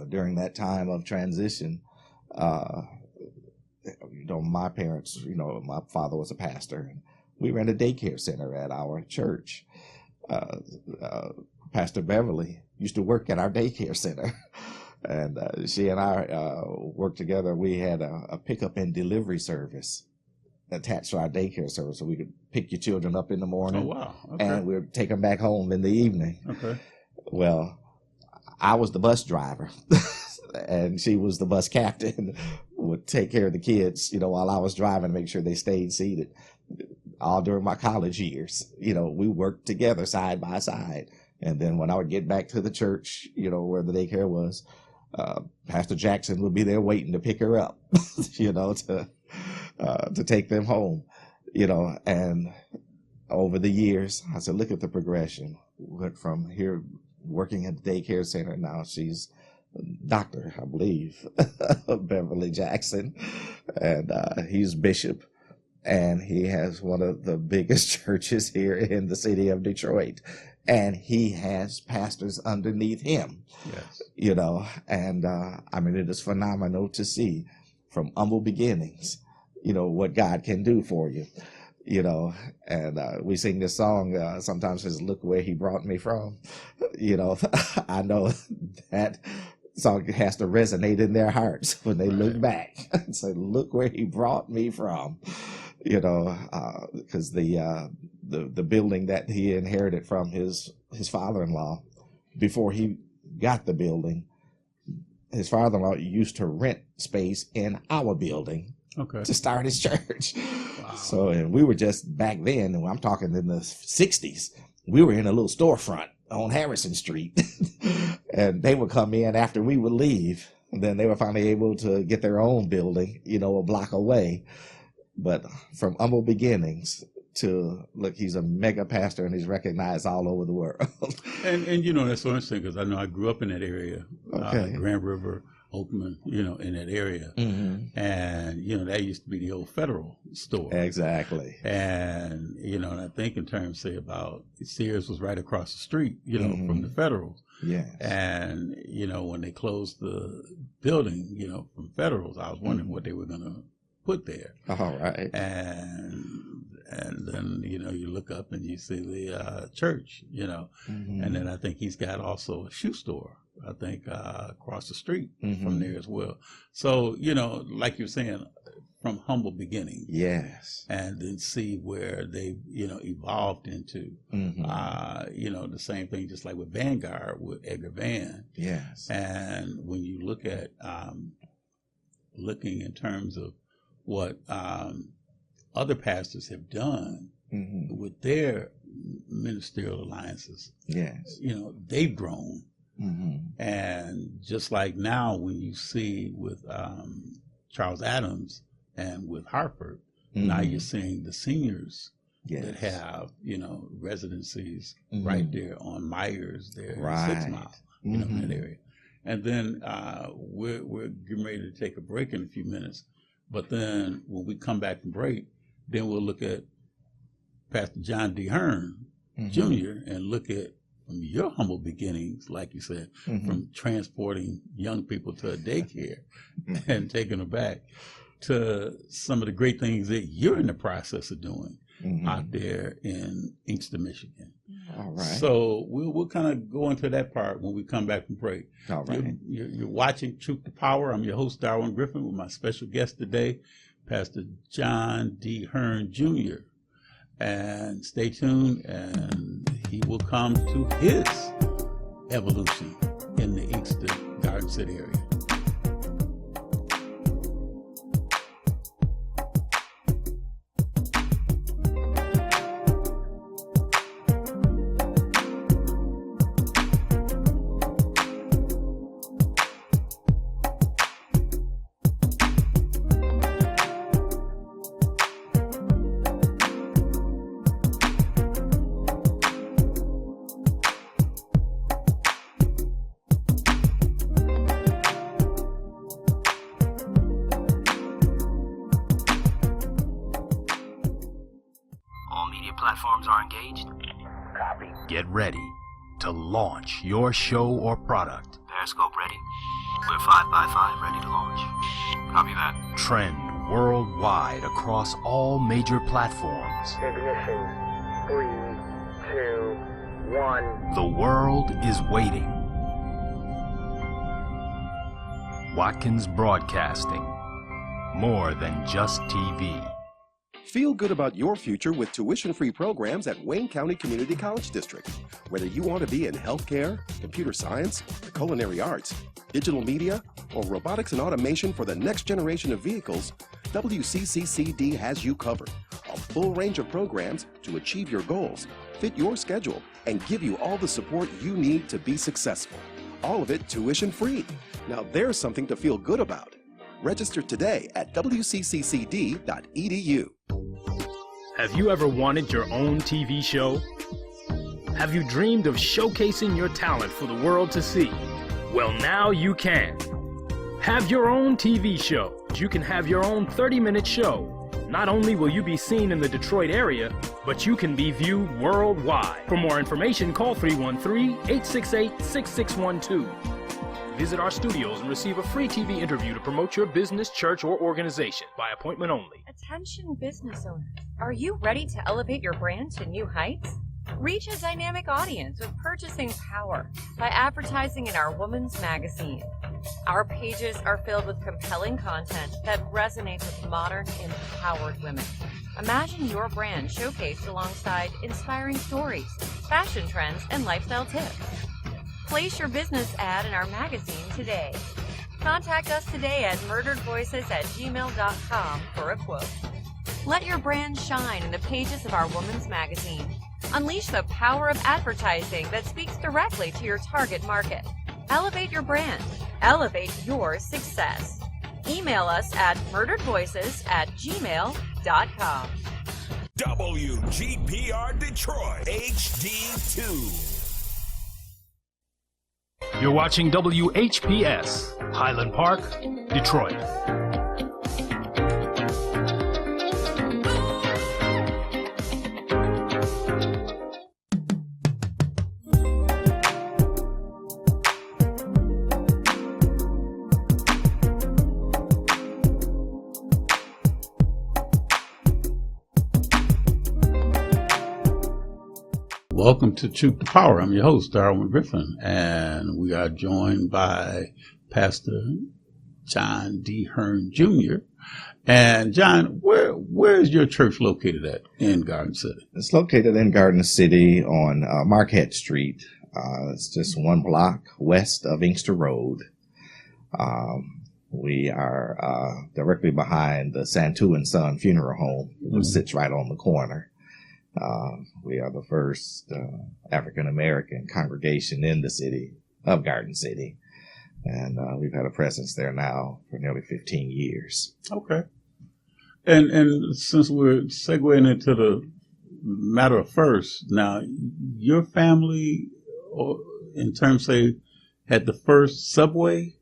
During that time of transition, my parents, my father was a pastor, and we ran a daycare center at our church. Pastor Beverly used to work at our daycare center. And she and I worked together. We had a pickup and delivery service attached to our daycare service, so we could pick your children up in the morning. Oh, wow. Okay. And we'd take them back home in the evening. Okay. Well, I was the bus driver, and she was the bus captain, would take care of the kids, while I was driving to make sure they stayed seated. All during my college years, we worked together side by side. And then when I would get back to the church, where the daycare was, Pastor Jackson would be there waiting to pick her up, to take them home, and over the years, I said, look at the progression. Went from here working at the daycare center. Now she's Dr., I believe, Beverly Jackson, and he's bishop, and he has one of the biggest churches here in the city of Detroit. And he has pastors underneath him, yes. And it is phenomenal to see from humble beginnings, what God can do for you, and we sing this song, sometimes says, look where he brought me from, I know that song has to resonate in their hearts when they look back and say, look where he brought me from, because the building that he inherited from his father-in-law, before he got the building, his father-in-law used to rent space in our building to start his church. Wow. So, and we were just back then, and I'm talking in the 60s, we were in a little storefront on Harrison Street, and they would come in after we would leave, and then they were finally able to get their own building, a block away. But from humble beginnings to, look, he's a mega pastor and he's recognized all over the world. and that's so interesting, because I know I grew up in that area, Grand River, Oakman, in that area. Mm-hmm. And, that used to be the old Federal store. Exactly. And, and I think in terms, say, about Sears was right across the street, from the Federal. Yeah. And, when they closed the building, from Federals, I was wondering what they were going to put there. All right. And then, you look up and you see the church, Mm-hmm. and then I think he's got also a shoe store I think, across the street Mhm. from there as well. So, you know, like you're saying, from humble beginnings. Yes. And then see where they, you know, evolved into. Mhm. You know, the same thing, just like with Vanguard, with Edgar Van. Yes. And when you look at looking in terms of what other pastors have done Mhm. with their ministerial alliances, Yes. you know, they've grown. Mhm. And just like now, when you see with Charles Adams and with Hartford, now Mhm. you're seeing the seniors Yes. that have, you know, residencies Mhm. right there on Myers, there in Right. 6 Mile, you know, in Mhm. that area. And then we're getting ready to take a break in a few minutes. But then when we come back from break, then we'll look at Pastor John D. Hearn Mhm. Jr. and look at from your humble beginnings, like you said, Mhm. from transporting young people to a daycare and taking them back to some of the great things that you're in the process of doing Mhm. out there in Inkster, Michigan. All right. So we'll kind of go into that part when we come back from break. All right. You're watching Truth to Power. I'm your host, Darwin Griffin, with my special guest today, Pastor John D. Hearn Jr. And stay tuned, and he will come to his evolution in the Inkster Garden City area. All media platforms are engaged. Copy. Get ready to launch your show or product. Periscope ready. We're 5x5 ready to launch. Copy that. Trend worldwide across all major platforms. Ignition. 3, 2, 1. The world is waiting. Watkins Broadcasting. More than just TV. Feel good about your future with tuition-free programs at Wayne County Community College District. Whether you want to be in healthcare, computer science, the culinary arts, digital media, or robotics and automation for the next generation of vehicles, WCCCD has you covered. A full range of programs to achieve your goals, fit your schedule, and give you all the support you need to be successful. All of it tuition-free. Now there's something to feel good about. Register today at wcccd.edu. Have you ever wanted your own TV show? Have you dreamed of showcasing your talent for the world to see? Well, now you can. Have your own TV show. You can have your own 30-minute show. Not only will you be seen in the Detroit area, but you can be viewed worldwide. For more information, call 313-868-6612. Visit our studios and receive a free TV interview to promote your business, church, or organization by appointment only. Attention business owners. Are you ready to elevate your brand to new heights? Reach a dynamic audience with purchasing power by advertising in our women's magazine. Our pages are filled with compelling content that resonates with modern, empowered women. Imagine your brand showcased alongside inspiring stories, fashion trends, and lifestyle tips. Place your business ad in our magazine today. Contact us today at murderedvoices@gmail.com for a quote. Let your brand shine in the pages of our women's magazine. Unleash the power of advertising that speaks directly to your target market. Elevate your brand. Elevate your success. Email us at murderedvoices@gmail.com. WGPR Detroit HD2. You're watching WHPS, Highland Park, Detroit. Welcome to Truth to Power. I'm your host, Darwin Griffin, and we are joined by Pastor John D. Hearn Jr. And John, where is your church located at in Garden City? It's located in Garden City on Marquette Street. It's just one block west of Inkster Road. We are directly behind the Santu and Son Funeral Home, which sits right on the corner. We are the first African-American congregation in the city of Garden City. And we've had a presence there now for nearly 15 years. Okay. And since we're segueing into the matter of first, now, your family, in terms, say, had the first subway?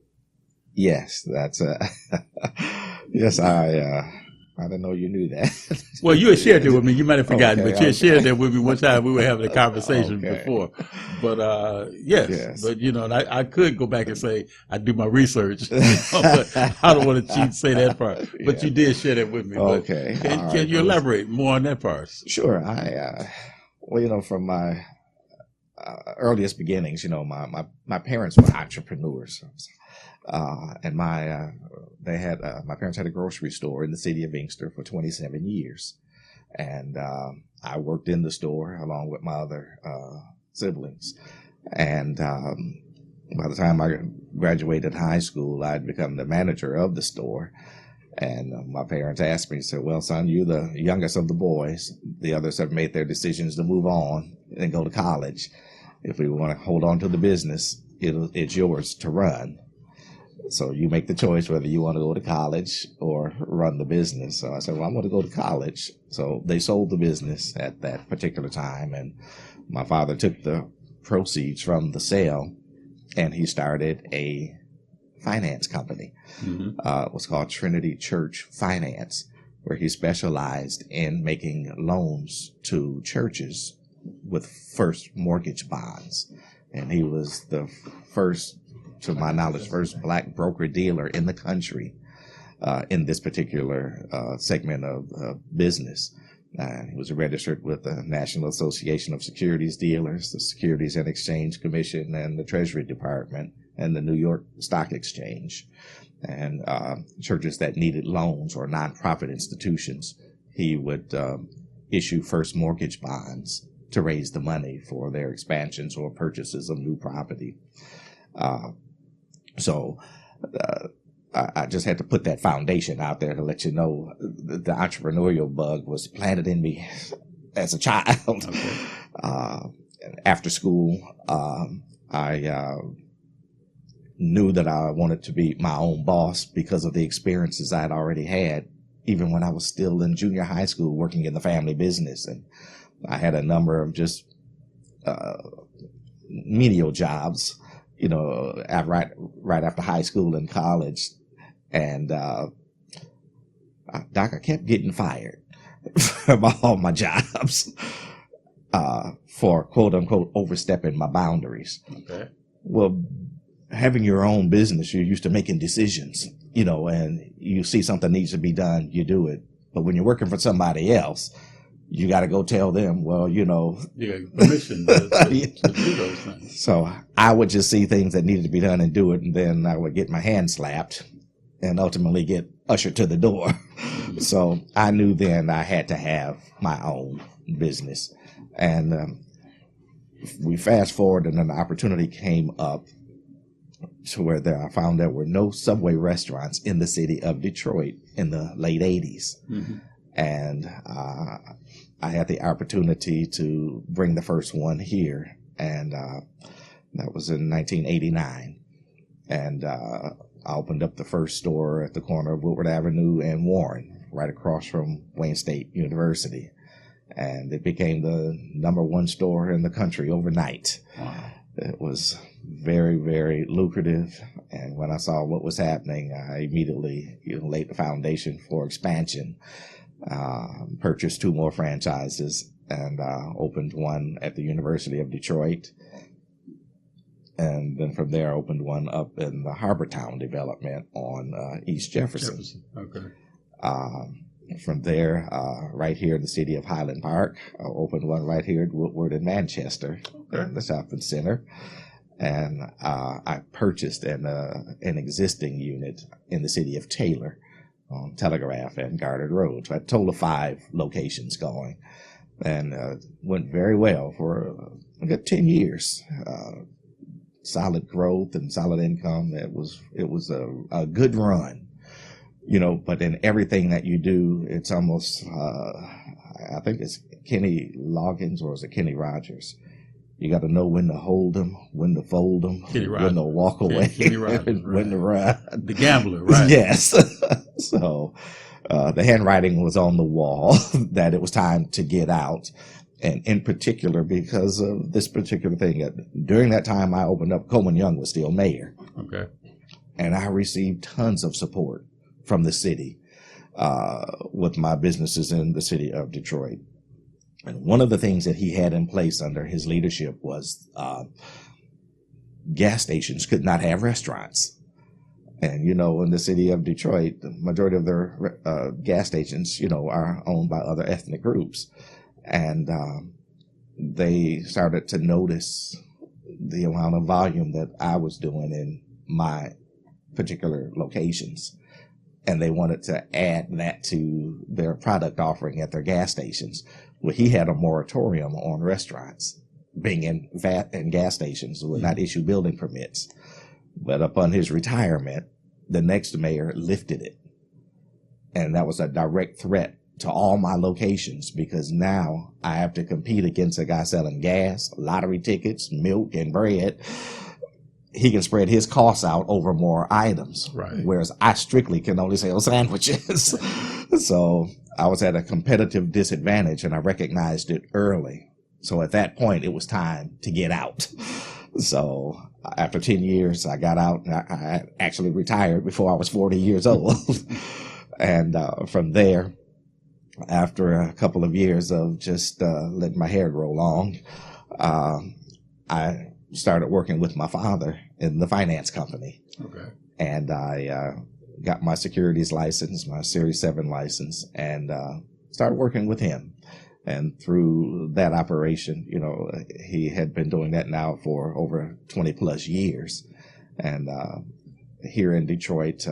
Yes, that's yes, I didn't know you knew that. Well, you had shared it with me. You might have forgotten, but you had shared that with me one time. We were having a conversation before. But, yes. But, you know, I could go back and say I do my research. But I don't want to say that part. But you did share that with me. Okay. Can you elaborate more on that part? Sure. Well, you know, from my earliest beginnings, you know, my parents were entrepreneurs. And my parents had a grocery store in the city of Inkster for 27 years. And I worked in the store along with my other siblings. And by the time I graduated high school, I'd become the manager of the store. And my parents asked me, said, well, son, you're the youngest of the boys. The others have made their decisions to move on and go to college. If we want to hold on to the business, it's yours to run. So you make the choice whether you want to go to college or run the business. So I said, well, I'm going to go to college. So they sold the business at that particular time. And my father took the proceeds from the sale and he started a finance company. It was called Trinity Church Finance, where he specialized in making loans to churches with first mortgage bonds. And he was the first, to my knowledge, first black broker-dealer in the country in this particular segment of business. He was registered with the National Association of Securities Dealers, the Securities and Exchange Commission, and the Treasury Department, and the New York Stock Exchange. And churches that needed loans or nonprofit institutions, he would issue first mortgage bonds to raise the money for their expansions or purchases of new property. So I just had to put that foundation out there to let you know the entrepreneurial bug was planted in me as a child. Okay. After school, I knew that I wanted to be my own boss because of the experiences I had already had, even when I was still in junior high school working in the family business. And I had a number of just menial jobs, you know, right after high school and college. And Doc, I kept getting fired from all my jobs for quote unquote overstepping my boundaries. Okay. Well, having your own business, you're used to making decisions, you know, and you see something needs to be done, you do it. But when you're working for somebody else, you got to go tell them, well, you know. You got permission to do those things. So I would just see things that needed to be done and do it, and then I would get my hand slapped and ultimately get ushered to the door. So I knew then I had to have my own business. And we fast forward, and an opportunity came up to where I found there were no Subway restaurants in the city of Detroit in the late 80s. Mm-hmm. And I had the opportunity to bring the first one here, and that was in 1989. And I opened up the first store at the corner of Woodward Avenue and Warren, right across from Wayne State University. And it became the #1 store in the country overnight. Wow. It was very, very lucrative. And when I saw what was happening, I immediately laid the foundation for expansion. Purchased 2 more franchises and opened one at the University of Detroit. And then from there, I opened one up in the Harbortown development on East Jefferson. Okay. From there, right here in the city of Highland Park, I opened one right here at Woodward in Manchester, in the shopping center. And I purchased an existing unit in the city of Taylor on Telegraph and Gardner Road. So I had a total of 5 locations going, and went very well for a good 10 years. Solid growth and solid income. It was a good run, you know. But in everything that you do, it's almost I think it's Kenny Loggins, or is it Kenny Rogers? You got to know when to hold them, when to fold them, when to walk away, when to run. The gambler, right? Yes. So the handwriting was on the wall that it was time to get out. And in particular, because of this particular thing, during that time I opened up, Coleman Young was still mayor. Okay. And I received tons of support from the city with my businesses in the city of Detroit. And one of the things that he had in place under his leadership was gas stations could not have restaurants. And, you know, in the city of Detroit, the majority of their gas stations, you know, are owned by other ethnic groups. And they started to notice the amount of volume that I was doing in my particular locations. And they wanted to add that to their product offering at their gas stations. Well, he had a moratorium on restaurants being in gas stations, would not issue building permits. But upon his retirement, the next mayor lifted it. And that was a direct threat to all my locations, because now I have to compete against a guy selling gas, lottery tickets, milk, and bread. He can spread his costs out over more items, right? Whereas I strictly can only sell sandwiches. So I was at a competitive disadvantage, and I recognized it early. So at that point, it was time to get out. So after 10 years, I got out, and I actually retired before I was 40 years old. And from there, after a couple of years of just letting my hair grow long, I started working with my father in the finance company. Okay. And I got my securities license, my Series 7 license, and started working with him. And through that operation, you know, he had been doing that now for over 20 plus years. And here in Detroit,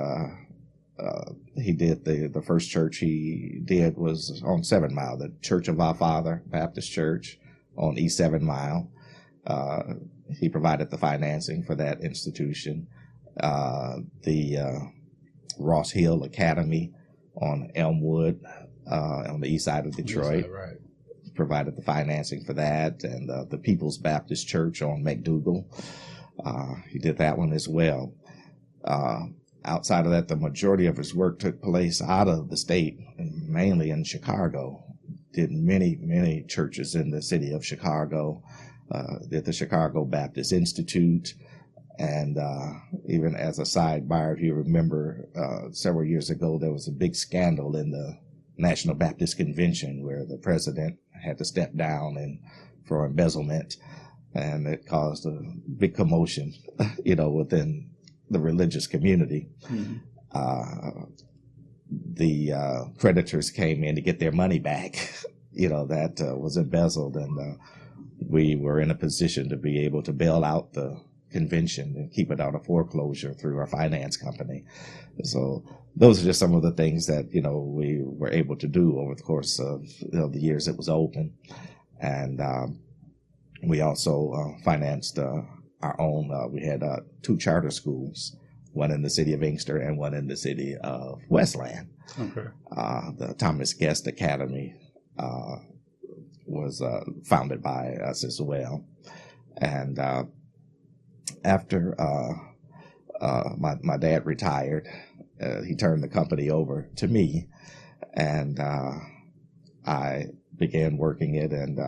he did the first church he did was on 7 Mile, the Church of Our Father Baptist Church on East 7 Mile. He provided the financing for that institution. The Ross Hill Academy on Elmwood, on the east side of Detroit, right, provided the financing for that. And the People's Baptist Church on McDougal, he did that one as well. Outside of that, the majority of his work took place out of the state, and mainly in Chicago. Did many churches in the city of Chicago. Did the Chicago Baptist Institute. And even as a sidebar, if you remember, several years ago, there was a big scandal in the National Baptist Convention where the president had to step down and for embezzlement. And it caused a big commotion, you know, within the religious community. Mm-hmm. The creditors came in to get their money back, you know, that was embezzled. And we were in a position to be able to bail out the convention and keep it out of foreclosure through our finance company. So those are just some of the things that, you know, we were able to do over the course of the years it was open. And we also financed our own. We had 2 charter schools, one in the city of Inkster and one in the city of Westland. Okay. The Thomas Guest Academy was founded by us as well. And after my dad retired, he turned the company over to me, and I began working it, and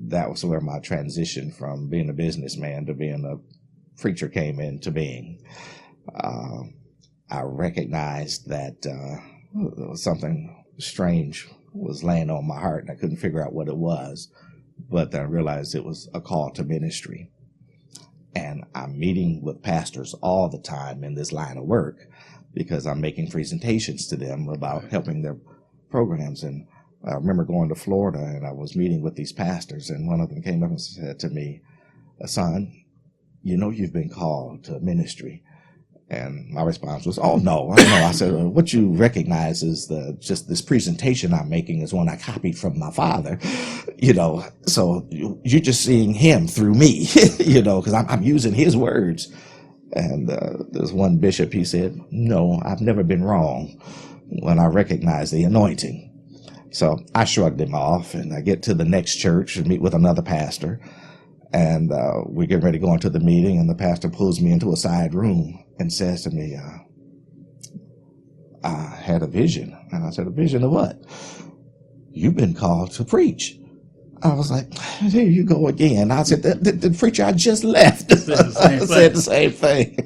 that was where my transition from being a businessman to being a preacher came into being. I recognized that there was something strange was laying on my heart, and I couldn't figure out what it was, but I realized it was a call to ministry. And I'm meeting with pastors all the time in this line of work because I'm making presentations to them about helping their programs. And I remember going to Florida, and I was meeting with these pastors, and one of them came up and said to me, "Son, you know you've been called to ministry." And my response was, "Oh, no, I know." I said, "What you recognize is just this presentation I'm making is one I copied from my father, so you're just seeing him through me, because I'm using his words." And there's one bishop, he said, "No, I've never been wrong when I recognize the anointing." So I shrugged him off, and I get to the next church and meet with another pastor. And we're getting ready to go into the meeting, and the pastor pulls me into a side room and says to me, "I had a vision." And I said, "A vision of what?" "You've been called to preach." I was like, "Here you go again." I said, the preacher I just left said the same thing.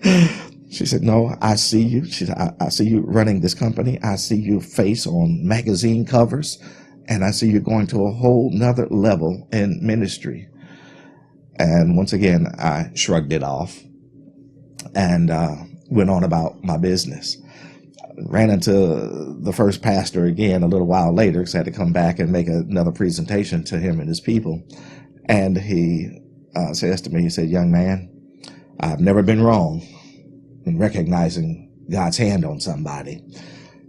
She said, "No, I see you." She said, I see you running this company. I see your face on magazine covers, and I see you going to a whole nother level in ministry. And once again, I shrugged it off and went on about my business. Ran into the first pastor again a little while later, because I had to come back and make another presentation to him and his people. And he says to me, he said, "Young man, I've never been wrong in recognizing God's hand on somebody."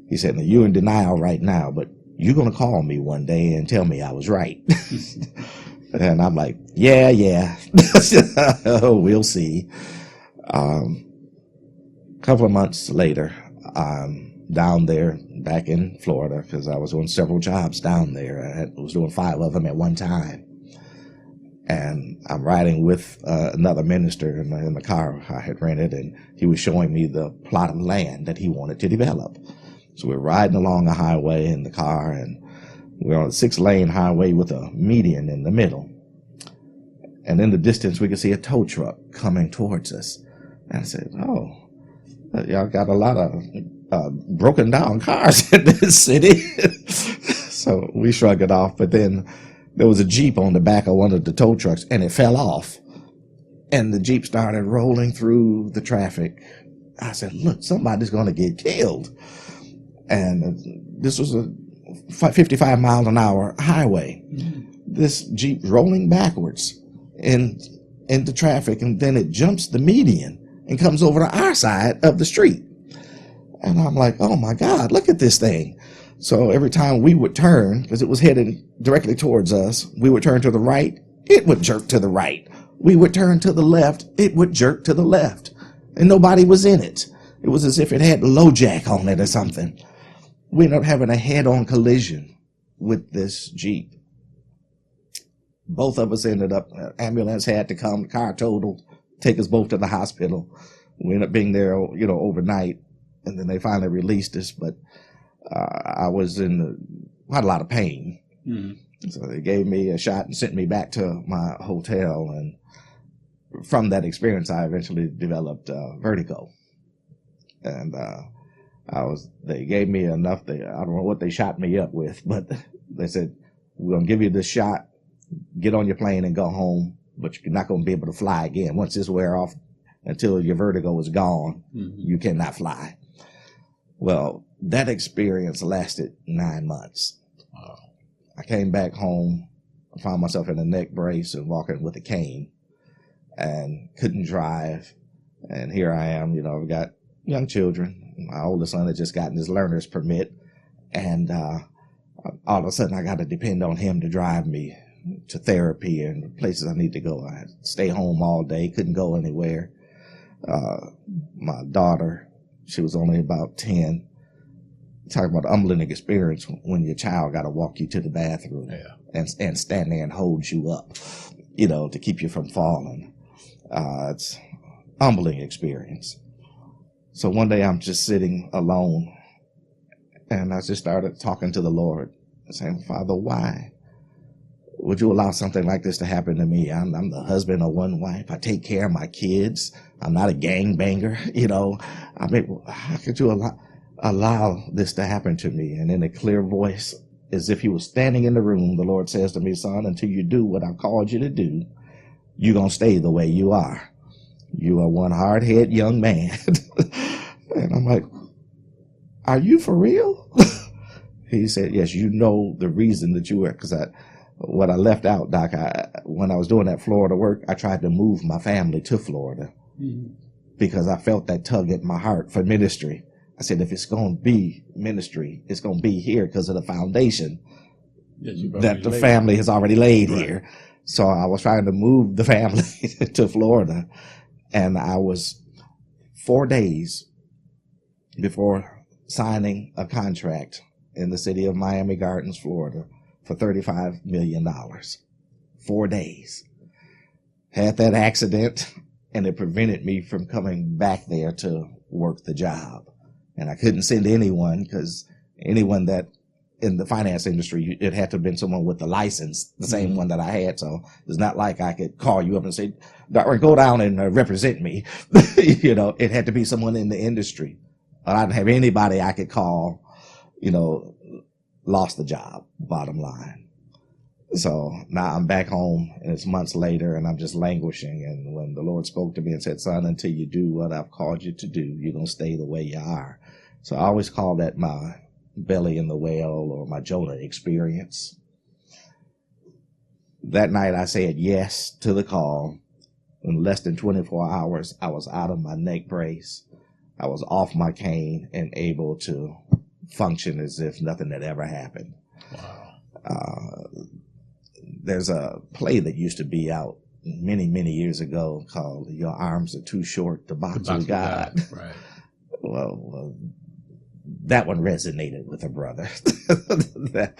He said, "Now, you're in denial right now, but you're going to call me one day and tell me I was right." And I'm like, yeah. We'll see. A couple of months later, I'm down there back in Florida, because I was doing several jobs down there. I was doing 5 of them at one time. And I'm riding with another minister in the car I had rented, and he was showing me the plot of land that he wanted to develop. So we're riding along a highway in the car, and we're on a 6-lane highway with a median in the middle. And in the distance, we could see a tow truck coming towards us. And I said, "Oh, y'all got a lot of broken down cars in this city." So we shrugged it off. But then there was a Jeep on the back of one of the tow trucks, and it fell off. And the Jeep started rolling through the traffic. I said, "Look, somebody's going to get killed." And this was a 55 mile an hour highway. This Jeep rolling backwards into traffic, and then it jumps the median and comes over to our side of the street. And I'm like, "Oh my God, look at this thing." So every time we would turn, because it was headed directly towards us, we would turn to the right, it would jerk to the right. We would turn to the left, it would jerk to the left. And nobody was in it. It was as if it had LoJack on it or something. We ended up having a head-on collision with this Jeep. Both of us ended up, ambulance had to come, the car totaled, take us both to the hospital. We ended up being there, overnight, and then they finally released us. But I was in quite a lot of pain. Mm-hmm. So they gave me a shot and sent me back to my hotel. And from that experience, I eventually developed vertigo. And they gave me enough. I don't know what they shot me up with, but they said, "We're going to give you this shot, get on your plane and go home, but you're not going to be able to fly again. Once this wear off, until your vertigo is gone, you cannot fly." Well, that experience lasted 9 months. Wow. I came back home, I found myself in a neck brace and walking with a cane, and couldn't drive. And here I am, I've got young children. My oldest son had just gotten his learner's permit, and all of a sudden I got to depend on him to drive me to therapy and places I need to go. I had to stay home all day, couldn't go anywhere. My daughter, she was only about 10. Talk about an humbling experience when your child got to walk you to the bathroom and stand there and hold you up, to keep you from falling. It's a humbling experience. So one day I'm just sitting alone, and I just started talking to the Lord, saying, "Father, why would you allow something like this to happen to me? I'm the husband of one wife. I take care of my kids. I'm not a gangbanger. How could you allow this to happen to me?" And in a clear voice, as if he was standing in the room, the Lord says to me, "Son, until you do what I've called you to do, you're going to stay the way you are. You are one hard-headed young man." And I'm like, are you for real? He said, yes, you know the reason that you were, because what I left out, Doc, when I was doing that Florida work, I tried to move my family to Florida because I felt that tug at my heart for ministry. I said, if it's going to be ministry, it's going to be here because of the foundation that the family has already laid here. So I was trying to move the family to Florida, and I was 4 days before signing a contract in the city of Miami Gardens, Florida, for $35 million. 4 days. Had that accident, and it prevented me from coming back there to work the job. And I couldn't send anyone, because anyone that in the finance industry, it had to have been someone with the license, the same one that I had. So it's not like I could call you up and say, Doctor, go down and represent me. You know, it had to be someone in the industry. I didn't have anybody I could call, you know, lost the job, bottom line. So now I'm back home, and it's months later, and I'm just languishing. And when the Lord spoke to me and said, son, until you do what I've called you to do, you're going to stay the way you are. So I always call that my belly in the whale, or my Jonah experience. That night I said yes to the call. In less than 24 hours, I was out of my neck brace. I was off my cane and able to function as if nothing had ever happened. Wow. There's a play that used to be out many, many years ago called Your Arms Are Too Short to Box with God. Right. Well, that one resonated with a brother. That,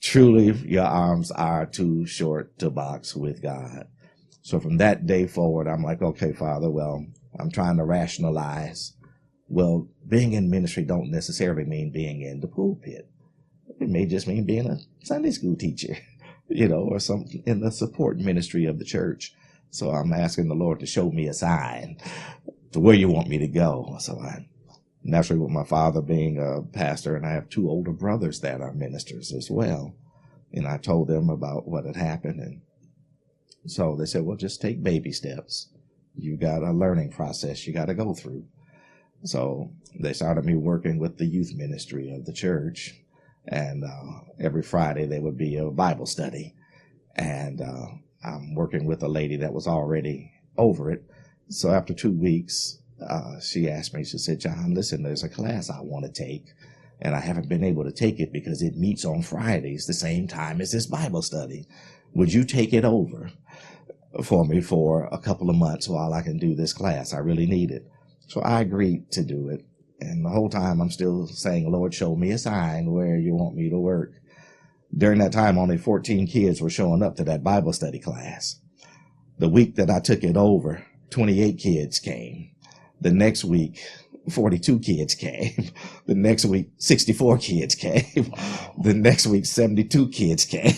truly, your arms are too short to box with God. So from that day forward, I'm like, okay, Father, well, I'm trying to rationalize. Well, being in ministry don't necessarily mean being in the pulpit. It may just mean being a Sunday school teacher, you know, or something in the support ministry of the church. So I'm asking the Lord to show me a sign to where you want me to go. So I naturally, with my father being a pastor, and I have 2 older brothers that are ministers as well. And I told them about what had happened. And so they said, well, just take baby steps. You got a learning process you got to go through. So they started me working with the youth ministry of the church. And every Friday there would be a Bible study. And I'm working with a lady that was already over it. So after 2 weeks, she asked me, she said, John, listen, there's a class I want to take, and I haven't been able to take it because it meets on Fridays the same time as this Bible study. Would you take it over for me for a couple of months while I can do this class? I really need it. So I agreed to do it. And the whole time I'm still saying, Lord, show me a sign where you want me to work. During that time, only 14 kids were showing up to that Bible study class. The week that I took it over, 28 kids came. The next week, 42 kids came. The next week, 64 kids came. The next week, 72 kids came.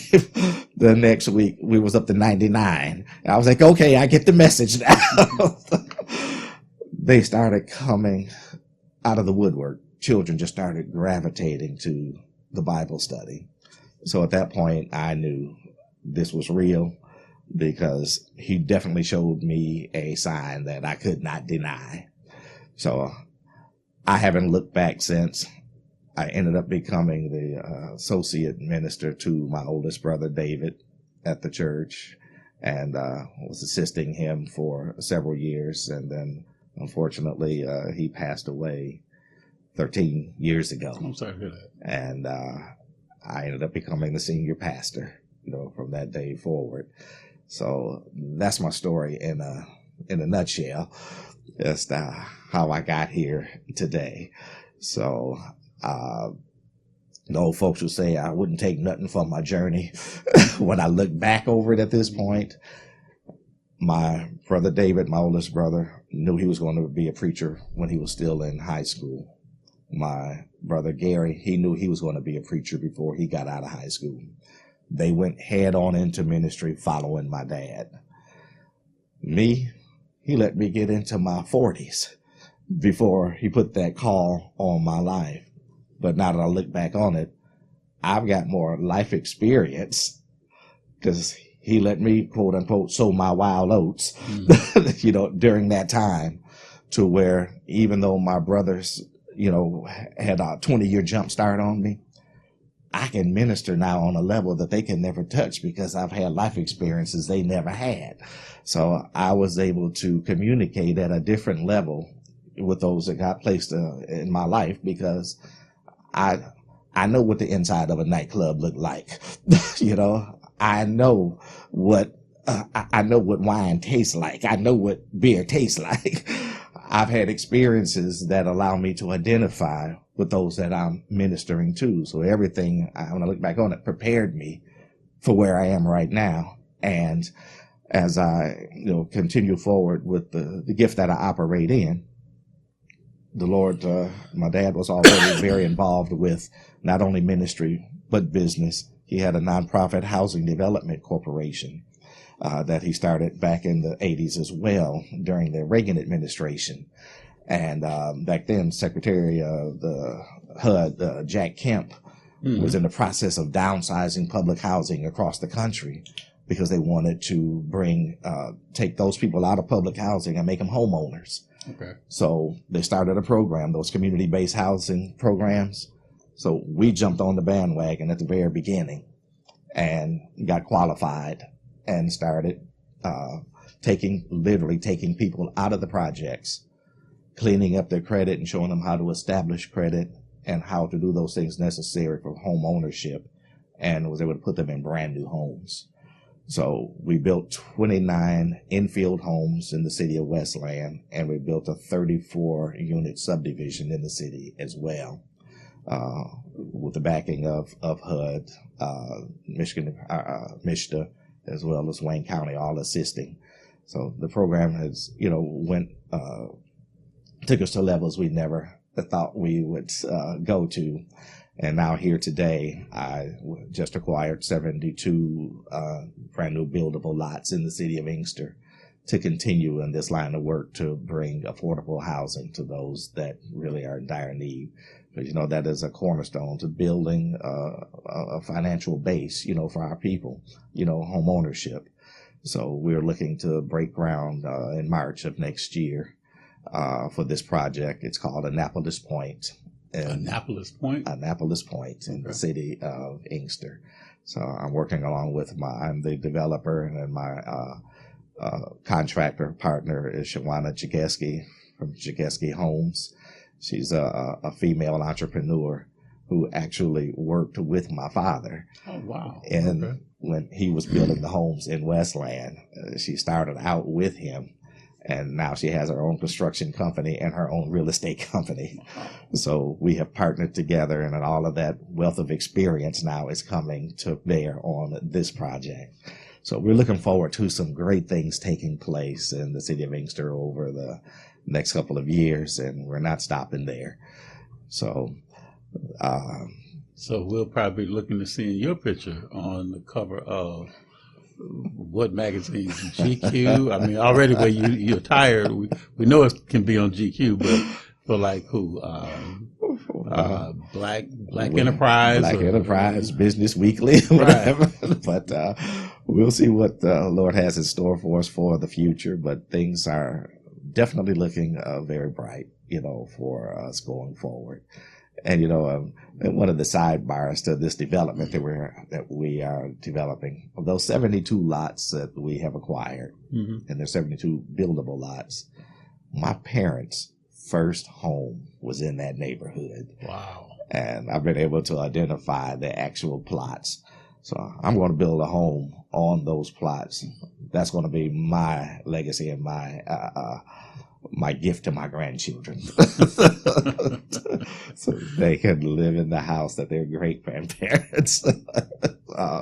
The next week, we was up to 99. I was like, okay, I get the message now. They started coming out of the woodwork. Children just started gravitating to the Bible study. So at that point, I knew this was real, because he definitely showed me a sign that I could not deny. So I haven't looked back since. I ended up becoming the associate minister to my oldest brother, David, at the church, and was assisting him for several years. And then, unfortunately, he passed away 13 years ago. I'm sorry to hear that. And I ended up becoming the senior pastor, you know, from that day forward. So that's my story in a nutshell. Just how I got here today. So the old folks would say I wouldn't take nothing from my journey. When I look back over it at this point, my brother David, my oldest brother, knew he was going to be a preacher when he was still in high school. My brother Gary, he knew he was going to be a preacher before he got out of high school. They went head on into ministry following my dad. Me, he let me get into my 40s before he put that call on my life. But now that I look back on it, I've got more life experience because he let me, quote unquote, sow my wild oats, you know, during that time, to where even though my brothers, had a 20-year jump start on me. I can minister now on a level that they can never touch because I've had life experiences they never had. So I was able to communicate at a different level with those that got placed in my life because I know what the inside of a nightclub looked like. I know what wine tastes like. I know what beer tastes like. I've had experiences that allow me to identify with those that I'm ministering to. So everything, when I look back on it, prepared me for where I am right now. And as I, continue forward with the gift that I operate in, the Lord, my dad was already very involved with not only ministry, but business. He had a nonprofit housing development corporation that he started back in the 80s as well during the Reagan administration. And back then, Secretary of the HUD, Jack Kemp, was in the process of downsizing public housing across the country because they wanted to take those people out of public housing and make them homeowners. Okay. So they started a program, those community-based housing programs. So we jumped on the bandwagon at the very beginning and got qualified and started literally taking people out of the projects, cleaning up their credit and showing them how to establish credit and how to do those things necessary for home ownership, and was able to put them in brand new homes. So we built 29 infield homes in the city of Westland, and we built a 34-unit subdivision in the city as well, with the backing of HUD, Michigan, MISTA, as well as Wayne County, all assisting. So the program has, took us to levels we never thought we would go to. And now here today, I just acquired 72 brand new buildable lots in the city of Inkster to continue in this line of work to bring affordable housing to those that really are in dire need. But, that is a cornerstone to building a financial base, for our people, home ownership. So we're looking to break ground in March of next year for this project. It's called Annapolis Point. Annapolis Point? Annapolis Point in the city of Inkster. So I'm working along with I'm the developer, and my contractor partner is Shawana Jageski from Jageski Homes. She's a female entrepreneur who actually worked with my father. Oh, wow. And when he was building the homes in Westland, she started out with him. And now she has her own construction company and her own real estate company. So we have partnered together, and all of that wealth of experience now is coming to bear on this project. So we're looking forward to some great things taking place in the city of Inkster over the next couple of years, and we're not stopping there. So we'll probably be looking to seeing your picture on the cover of what magazine? GQ? I mean, already where you're tired, we know it can be on GQ, but for like who? Black Enterprise? Black Enterprise, Business Weekly, whatever. Right. But we'll see what the Lord has in store for us for the future. But things are definitely looking very bright, for us going forward. And, one of the sidebars to this development that we are developing, of those 72 lots that we have acquired, and there's 72 buildable lots, my parents' first home was in that neighborhood. Wow. And I've been able to identify the actual plots. So I'm going to build a home on those plots. That's going to be my legacy and my gift to my grandchildren. So they can live in the house that their great grandparents,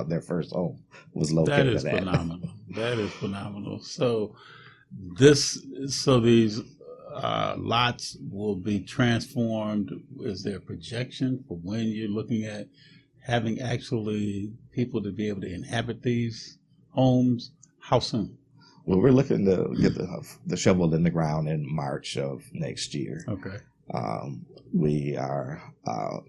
their first home was located at. Phenomenal. That is phenomenal. So these lots will be transformed. Is there a projection for when you're looking at having actually people to be able to inhabit these homes? How soon? Well, we're looking to get the shovel in the ground in March of next year. Okay. We are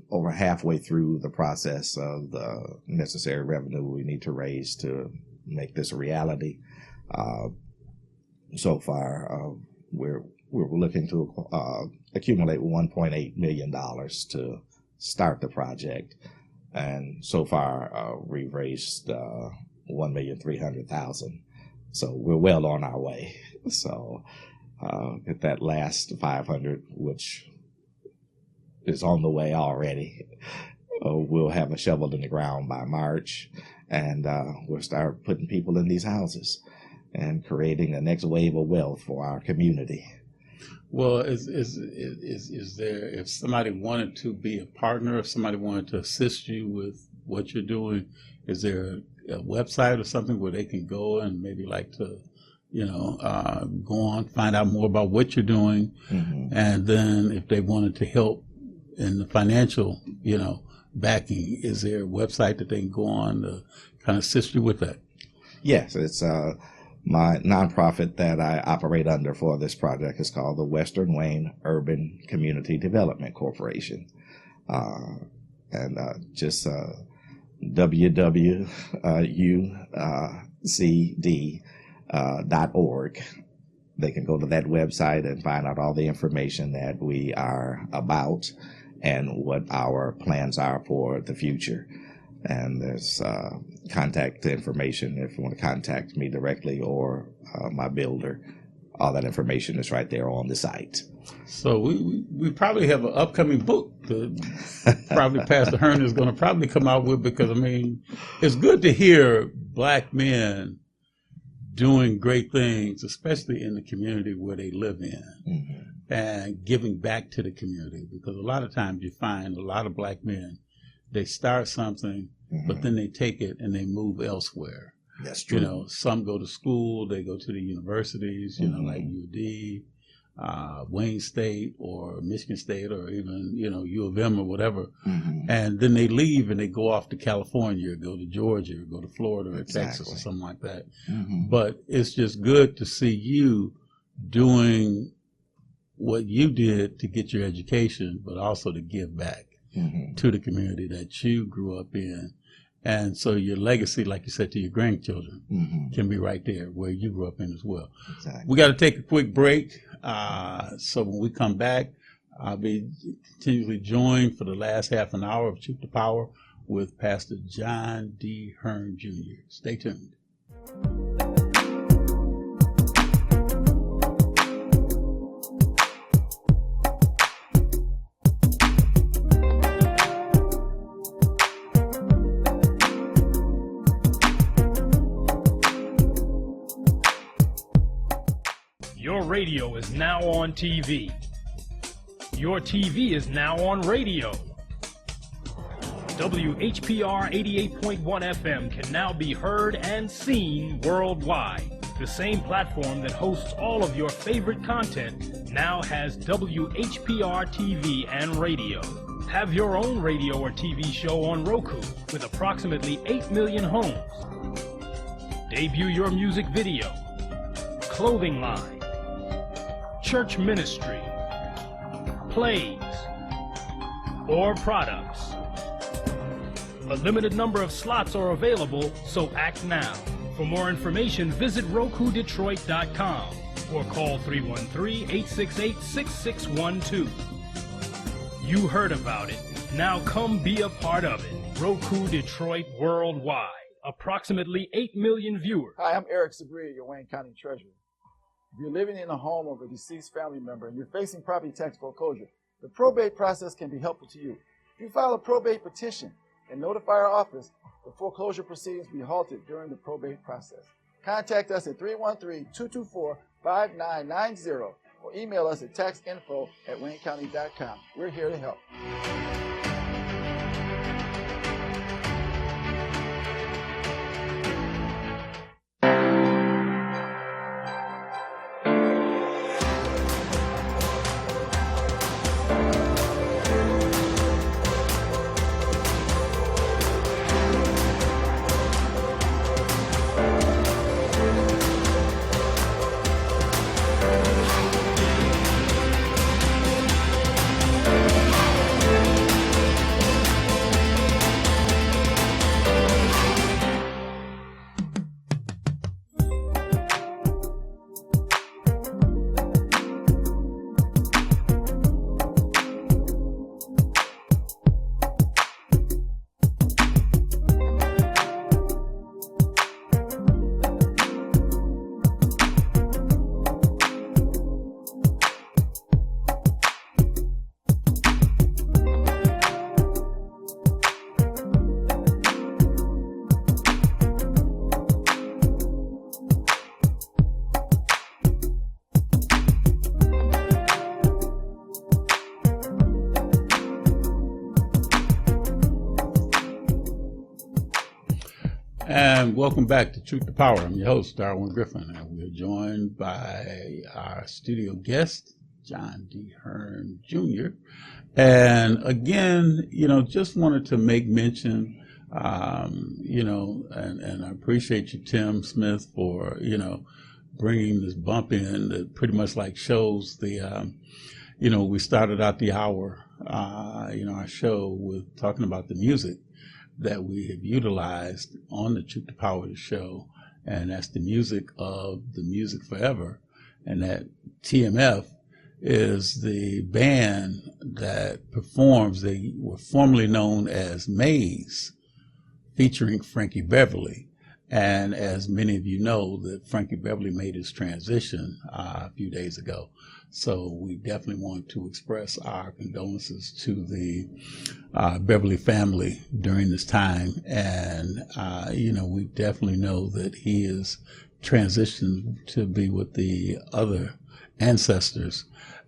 over halfway through the process of the necessary revenue we need to raise to make this a reality. So far, we're we were looking to accumulate $1.8 million to start the project. And so far, we've raised $1,300,000. So we're well on our way. So at that last 500, which is on the way already, we'll have a shovel in the ground by March, and we'll start putting people in these houses and creating the next wave of wealth for our community. Well, is there, if somebody wanted to be a partner, if somebody wanted to assist you with what you're doing, is there a website or something where they can go and maybe like to, go on, find out more about what you're doing, and then if they wanted to help in the financial, backing, is there a website that they can go on to kind of assist you with that? Yes, it's my nonprofit that I operate under for this project is called the Western Wayne Urban Community Development Corporation. And just www.ucd.org. They can go to that website and find out all the information that we are about and what our plans are for the future. And there's contact information if you want to contact me directly or my builder. All that information is right there on the site. So we probably have an upcoming book that probably Pastor Hearn is going to probably come out with, because, it's good to hear Black men doing great things, especially in the community where they live in, and giving back to the community, because a lot of times you find a lot of Black men, they start something, but then they take it and they move elsewhere. That's true. Some go to school, they go to the universities, like UD, Wayne State or Michigan State or even, U of M or whatever. And then they leave and they go off to California, or go to Georgia, or go to Florida or Texas or something like that. But it's just good to see you doing what you did to get your education, but also to give back to the community that you grew up in. And so your legacy, like you said, to your grandchildren can be right there where you grew up in as well. Exactly. We got to take a quick break. So when we come back, I'll be continually joined for the last half an hour of Truth to Power with Pastor John D. Hearn Jr. Stay tuned. Your radio is now on TV. Your TV is now on radio. WHPR 88.1 FM can now be heard and seen worldwide. The same platform that hosts all of your favorite content now has WHPR TV and radio. Have your own radio or TV show on Roku with approximately 8 million homes. Debut your music video, clothing line, church ministry, plays, or products. A limited number of slots are available, so act now. For more information, visit RokuDetroit.com or call 313-868-6612. You heard about it. Now come be a part of it. Roku Detroit Worldwide. Approximately 8 million viewers. Hi, I'm Eric Sabria, your Wayne County Treasurer. If you're living in a home of a deceased family member and you're facing property tax foreclosure, the probate process can be helpful to you. If you file a probate petition and notify our office, the foreclosure proceedings will be halted during the probate process. Contact us at 313-224-5990 or email us at taxinfo@waynecounty.com. We're here to help. And welcome back to Truth to Power. I'm your host, Darwin Griffin, and we're joined by our studio guest, John D. Hearn Jr. And again, just wanted to make mention, and I appreciate you, Tim Smith, for, bringing this bump in that pretty much like shows the, we started out the hour, our show with talking about the music that we have utilized on the Truth to Power show, and that's the music of The Music Forever, and that TMF is the band that performs. They were formerly known as Maze, featuring Frankie Beverly. And as many of you know, that Frankie Beverly made his transition a few days ago. So we definitely want to express our condolences to the Beverly family during this time. And, we definitely know that he is transitioned to be with the other ancestors.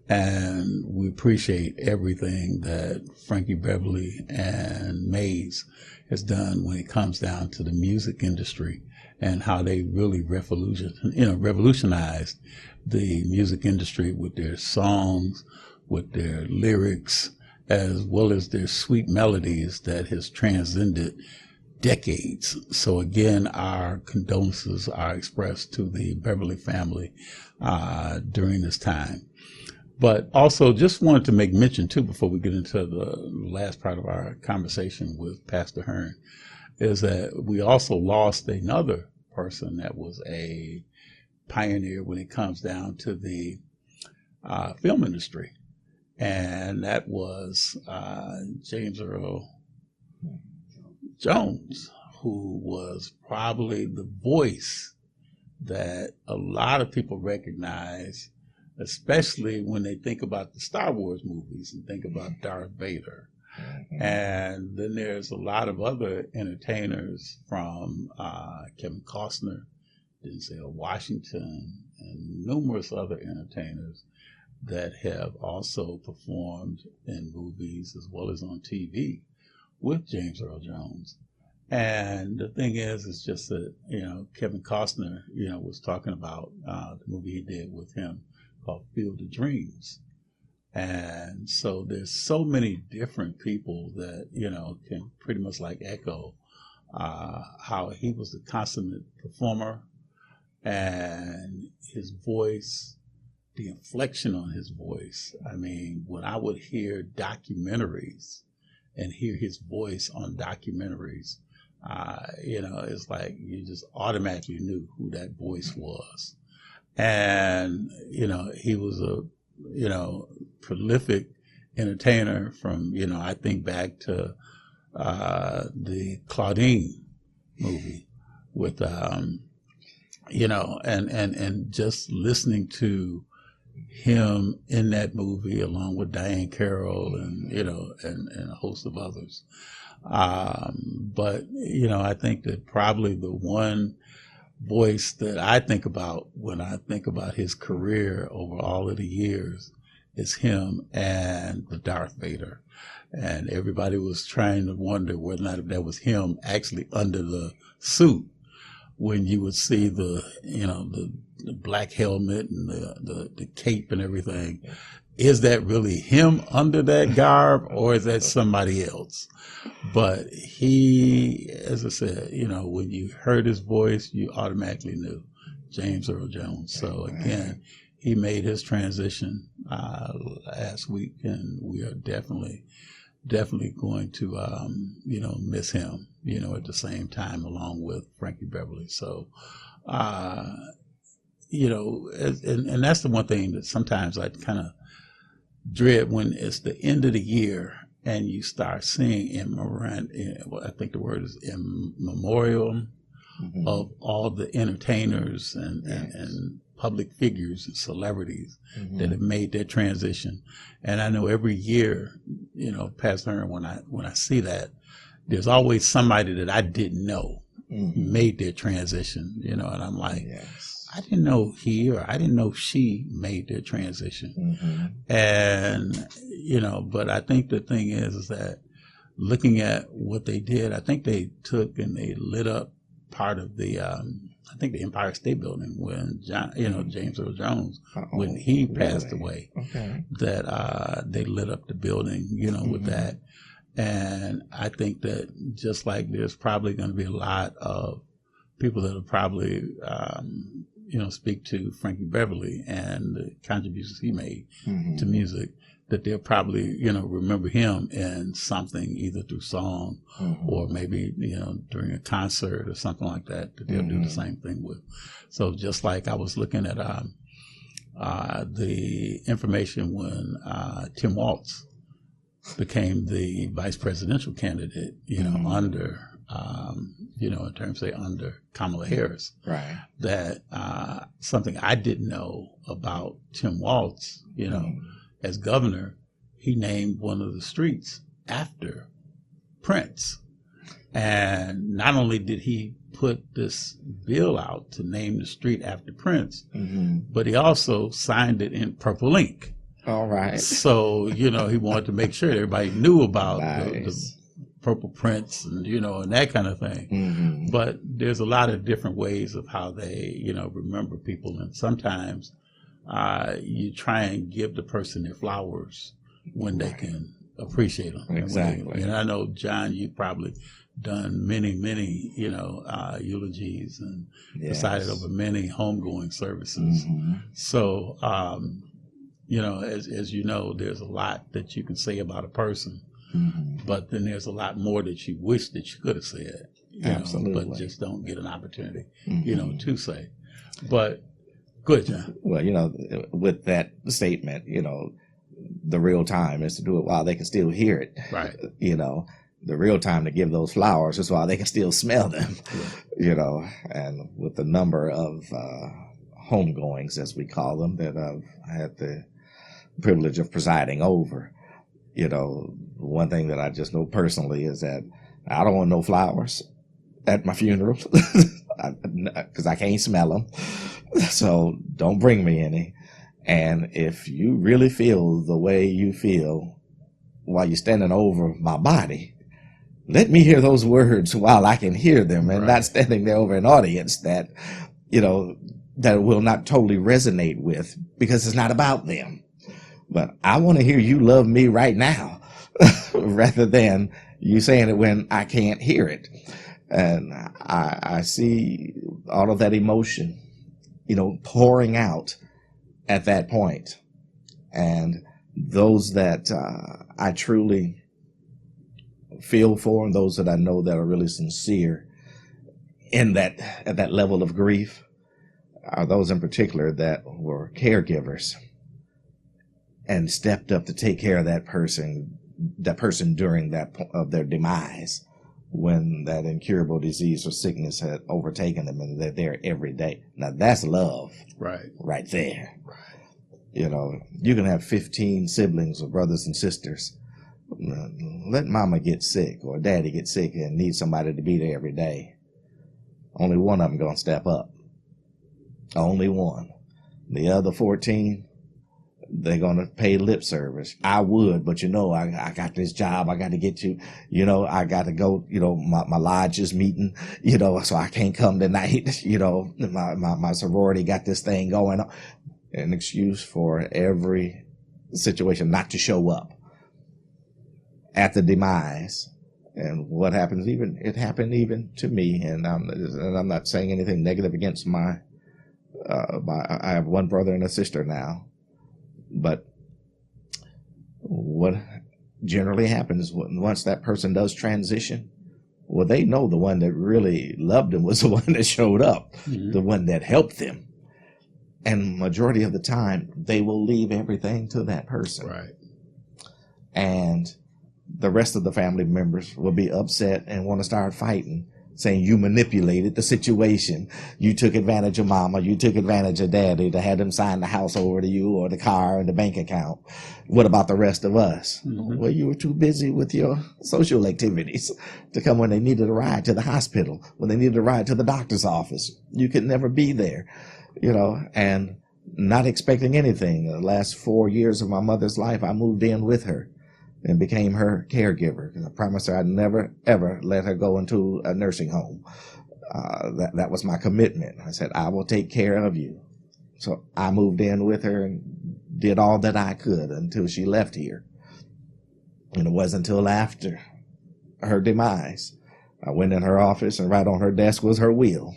And we appreciate everything that Frankie Beverly and Maze has done when it comes down to the music industry and how they really revolutionized the music industry with their songs, with their lyrics, as well as their sweet melodies that has transcended decades. So again, our condolences are expressed to the Beverly family during this time. But also just wanted to make mention too, before we get into the last part of our conversation with Pastor Hearn, is that we also lost another person that was a pioneer when it comes down to the film industry. And that was James Earl Jones, who was probably the voice that a lot of people recognize, especially when they think about the Star Wars movies and think about Darth Vader. Mm-hmm. And then there's a lot of other entertainers from Kevin Costner, Denzel Washington, and numerous other entertainers that have also performed in movies as well as on TV with James Earl Jones. And the thing is just that, Kevin Costner, was talking about the movie he did with him called Field of Dreams. And so there's so many different people that, can pretty much like echo how he was a consummate performer, and his voice, the inflection on his voice. I mean, when I would hear documentaries and hear his voice on documentaries, it's like you just automatically knew who that voice was. And, he was a, prolific entertainer from, I think back to the Claudine movie with, and just listening to him in that movie along with Diane Carroll and, and a host of others. But, I think that probably the one voice that I think about when I think about his career over all of the years is him and the Darth Vader. And everybody was trying to wonder whether or not if that was him actually under the suit when you would see the black helmet and the cape and everything. Is that really him under that garb, or is that somebody else? But he, as I said, when you heard his voice, you automatically knew James Earl Jones. So again, he made his transition last week, and we are definitely going to, miss him, at the same time, along with Frankie Beverly. So, and that's the one thing that sometimes I kind of dread when it's the end of the year and you start seeing I think the word is in memorial of all the entertainers and public figures and celebrities that have made their transition. And I know every year, Pastor Hearn, when I see that, there's always somebody that I didn't know made their transition, and I'm like, I didn't know he or I didn't know she made their transition. And, but I think the thing is that looking at what they did, I think they took and they lit up part of the, I think the Empire State Building when James Earl Jones, when he passed away, that they lit up the building, with that. And I think that just like there's probably going to be a lot of people that will probably, speak to Frankie Beverly and the contributions he made to music, that they'll probably, remember him in something, either through song or maybe, during a concert or something like that they'll do the same thing with. So just like I was looking at the information when Tim Walz became the vice presidential candidate, under, in terms of under Kamala Harris, right? That something I didn't know about Tim Walz, as governor, he named one of the streets after Prince. And not only did he put this bill out to name the street after Prince, but he also signed it in purple ink. All right. So, he wanted to make sure everybody knew about the Purple Prince and, and that kind of thing. But there's a lot of different ways of how they, remember people. And sometimes you try and give the person their flowers when they can appreciate them. Exactly. And I know, John, you've probably done many, eulogies and presided over many homegoing services. So, as you know, there's a lot that you can say about a person, but then there's a lot more that you wish that you could have said, Absolutely. But just don't get an opportunity, to say. But good, John. Well, with that statement, the real time is to do it while they can still hear it. Right. The real time to give those flowers is while they can still smell them, and with the number of homegoings, as we call them, that I've had the privilege of presiding over, one thing that I just know personally is that I don't want no flowers at my funeral because I can't smell them. So don't bring me any. And if you really feel the way you feel while you're standing over my body, let me hear those words while I can hear them, and not standing there over an audience that, that will not totally resonate with, because it's not about them. But I want to hear you love me right now rather than you saying it when I can't hear it. And I see all of that emotion, pouring out at that point. And those that I truly feel for, and those that I know that are really sincere at that level of grief, are those in particular that were caregivers and stepped up to take care of that person during that of their demise, when that incurable disease or sickness had overtaken them, and they're there every day. Now that's love, right there. You can have 15 siblings or brothers and sisters. Let mama get sick or daddy get sick and need somebody to be there every day. Only one of them gonna step up. Only one. The other 14, they're going to pay lip service. I would, but I got this job. I got to get to, I got to go, my lodge is meeting, so I can't come tonight. My sorority got this thing going on. An excuse for every situation not to show up at the demise. And what happens, it happened even to me. And I'm not saying anything negative against I have one brother and a sister now. But what generally happens once that person does transition, well, they know the one that really loved them was the one that showed up, the one that helped them. And majority of the time, they will leave everything to that person. Right. And the rest of the family members will be upset and want to start fighting, saying you manipulated the situation. You took advantage of mama. You took advantage of daddy to have them sign the house over to you, or the car and the bank account. What about the rest of us? Well, you were too busy with your social activities to come when they needed a ride to the hospital, when they needed a ride to the doctor's office. You could never be there, and not expecting anything. The last 4 years of my mother's life, I moved in with her and became her caregiver. I promised her I'd never, ever let her go into a nursing home that was my commitment. I said, I will take care of you. So I moved in with her and did all that I could until she left here. And it wasn't until after her demise, I went in her office, and right on her desk was her will.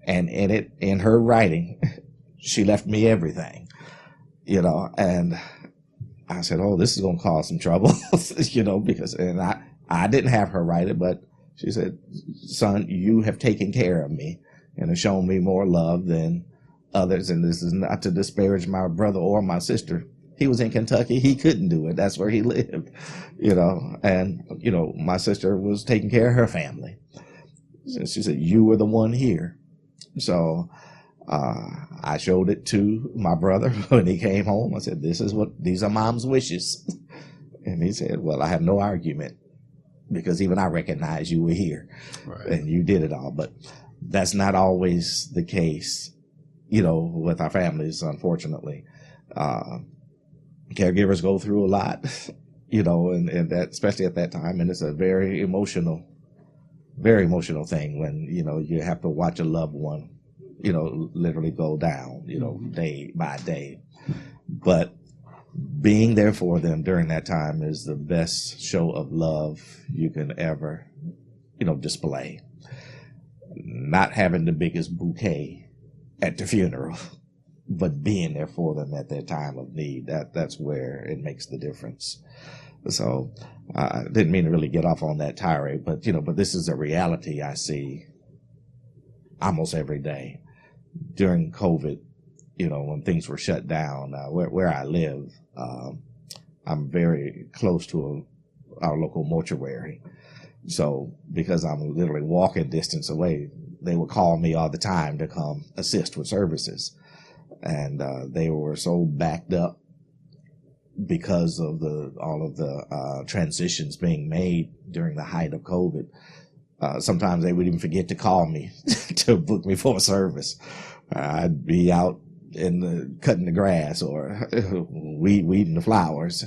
And in her writing, she left me everything, and I said, oh, this is going to cause some trouble, because I didn't have her write it, but she said, son, you have taken care of me and have shown me more love than others. And this is not to disparage my brother or my sister. He was in Kentucky. He couldn't do it. That's where he lived, and, my sister was taking care of her family. She said, you were the one here. So I showed it to my brother when he came home. I said, these are mom's wishes. And he said, well, I have no argument, because even I recognize you were here, right, and you did it all. But that's not always the case, with our families, unfortunately. Caregivers go through a lot, and that, especially at that time. And it's a very emotional thing when, you have to watch a loved one, literally go down, day by day. But being there for them during that time is the best show of love you can ever, display. Not having the biggest bouquet at the funeral, but being there for them at their time of need, that's where it makes the difference. So I didn't mean to really get off on that tirade, but this is a reality I see almost every day. During COVID, when things were shut down, where I live, I'm very close to our local mortuary. So because I'm literally walking distance away, they would call me all the time to come assist with services. And they were so backed up because of all of the transitions being made during the height of COVID. Sometimes they would even forget to call me to book me for a service. I'd be out cutting the grass or weeding the flowers,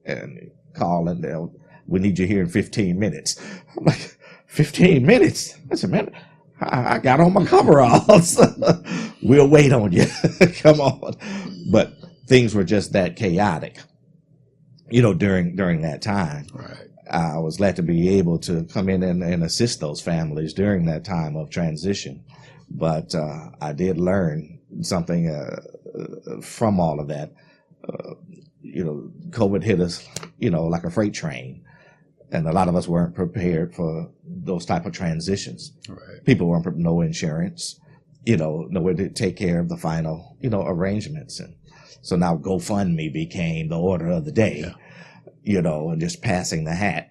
and call, and we need you here in 15 minutes. I'm like, 15 minutes? That's a minute. I got on my coveralls. We'll wait on you. Come on. But things were just that chaotic, during that time. Right. I was glad to be able to come in and assist those families during that time of transition. But I did learn something from all of that. COVID hit us, like a freight train. And a lot of us weren't prepared for those type of transitions. Right. People weren't, no insurance, nowhere to take care of the final, arrangements. And so now GoFundMe became the order of the day, and just passing the hat,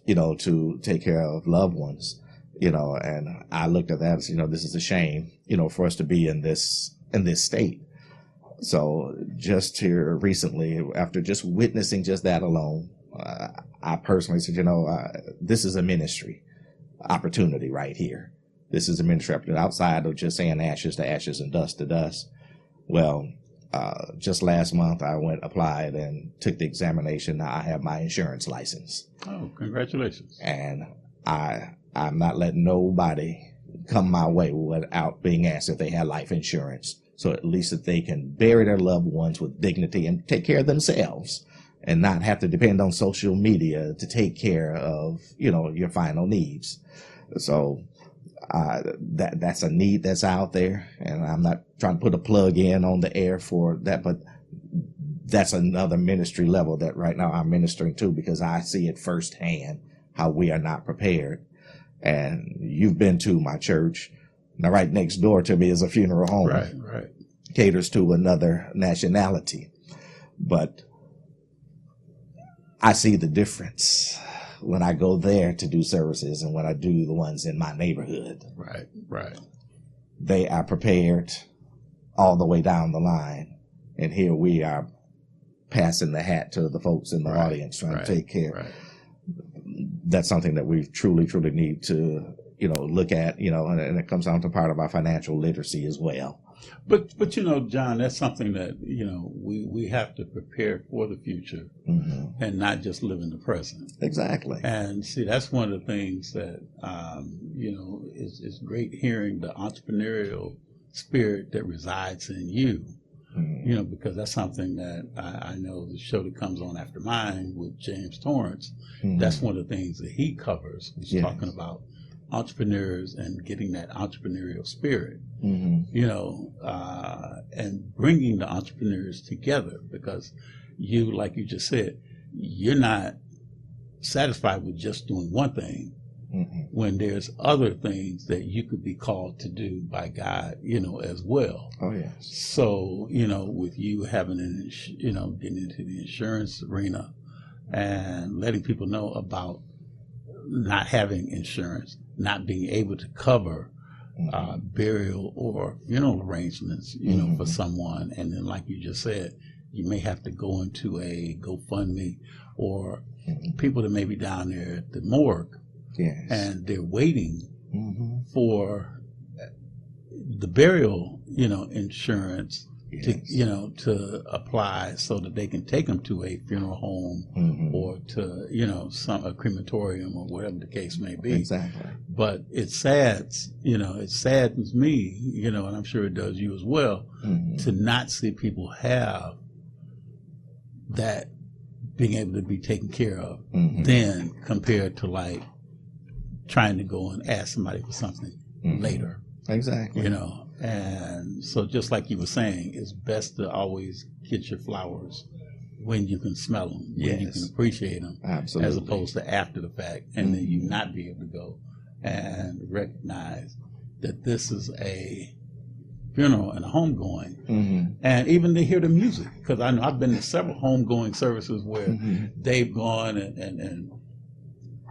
to take care of loved ones, and I looked at that as, this is a shame, for us to be in this state. So just here recently, after just witnessing just that alone, I personally said, this is a ministry opportunity right here. This is a ministry opportunity outside of just saying ashes to ashes and dust to dust. Well, just last month I applied and took the examination. Now I have my insurance license. Oh, congratulations. And I'm not letting nobody come my way without being asked if they have life insurance. So at least that they can bury their loved ones with dignity and take care of themselves, and not have to depend on social media to take care of, your final needs. So that's a need that's out there, and I'm not trying to put a plug in on the air for that, but that's another ministry level that right now I'm ministering to, because I see it firsthand how we are not prepared. And you've been to my church. Now, right next door to me is a funeral home. Right. Caters to another nationality. But I see the difference when I go there to do services and when I do the ones in my neighborhood. Right. They are prepared all the way down the line. And here we are passing the hat to the folks in the audience trying to take care. Right. That's something that we truly, truly need to, look at, and it comes down to part of our financial literacy as well. But John, that's something that, we have to prepare for the future and not just live in the present. Exactly. And see, that's one of the things that, is great hearing the entrepreneurial spirit that resides in you, because that's something that I know the show that comes on after mine with James Torrance, that's one of the things that he covers. He's talking about entrepreneurs and getting that entrepreneurial spirit, and bringing the entrepreneurs together, because you, like you just said, you're not satisfied with just doing one thing when there's other things that you could be called to do by God, as well. Oh, yes. So, with you having getting into the insurance arena and letting people know about not having insurance, not being able to cover burial or funeral arrangements, for someone. And then, like you just said, you may have to go into a GoFundMe or people that may be down there at the morgue, and they're waiting for the burial, insurance to apply so that they can take them to a funeral home or to, a crematorium or whatever the case may be. Exactly. But it saddens me, and I'm sure it does you as well, to not see people have that being able to be taken care of then compared to like trying to go and ask somebody for something later. Exactly. And so just like you were saying, it's best to always get your flowers when you can smell them, when you can appreciate them, absolutely, as opposed to after the fact, and then you not be able to go and recognize that this is a funeral and a homegoing, and even to hear the music, because I know I've been to several homegoing services where they've gone and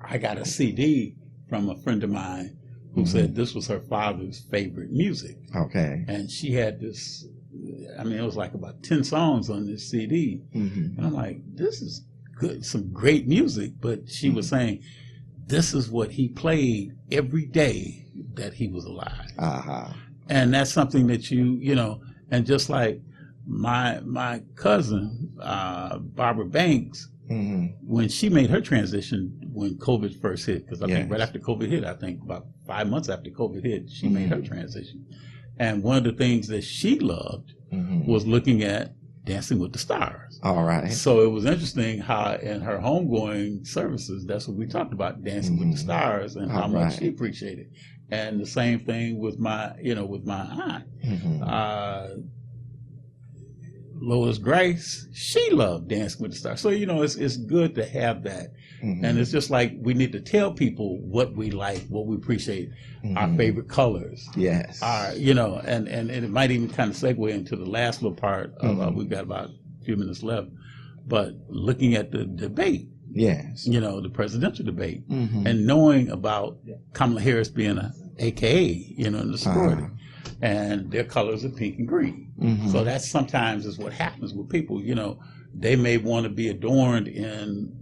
I got a CD from a friend of mine who said this was her father's favorite music. Okay. And she had this, it was like about 10 songs on this CD. And I'm like, this is good, some great music. But she was saying, this is what he played every day that he was alive. And that's something that and just like my cousin, Barbara Banks, when she made her transition when COVID first hit, because I think right after COVID hit, I think about 5 months after COVID hit, she made her transition. And one of the things that she loved was looking at Dancing with the Stars. All right. So it was interesting how in her homegoing services, that's what we talked about, Dancing with the Stars, and how much she appreciated. And the same thing with my aunt. Lois Grace, she loved Dancing with the Stars. So, it's good to have that. And it's just like we need to tell people what we like, what we appreciate, our favorite colors. Yes. And it might even kind of segue into the last little part of, we've got about a few minutes left, but looking at the debate. Yes. The presidential debate, and knowing about Kamala Harris being a AKA, in the sorority. And their colors are pink and green. So that sometimes is what happens with people. They may want to be adorned in